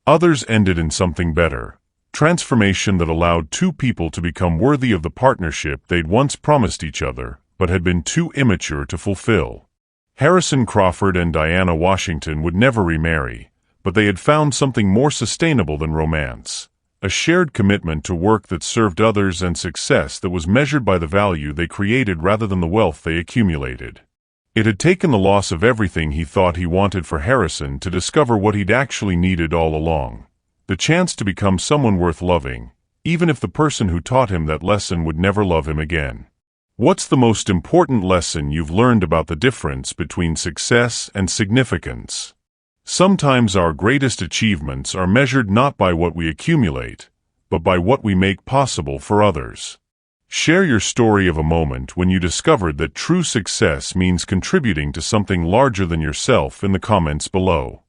Others ended in something better, transformation that allowed two people to become worthy of the partnership they'd once promised each other, but had been too immature to fulfill. Harrison Crawford and Diana Washington would never remarry, but they had found something more sustainable than romance. A shared commitment to work that served others and success that was measured by the value they created rather than the wealth they accumulated. It had taken the loss of everything he thought he wanted for Harrison to discover what he'd actually needed all along. The chance to become someone worth loving, even if the person who taught him that lesson would never love him again. What's the most important lesson you've learned about the difference between success and significance? Sometimes our greatest achievements are measured not by what we accumulate, but by what we make possible for others. Share your story of a moment when you discovered that true success means contributing to something larger than yourself in the comments below.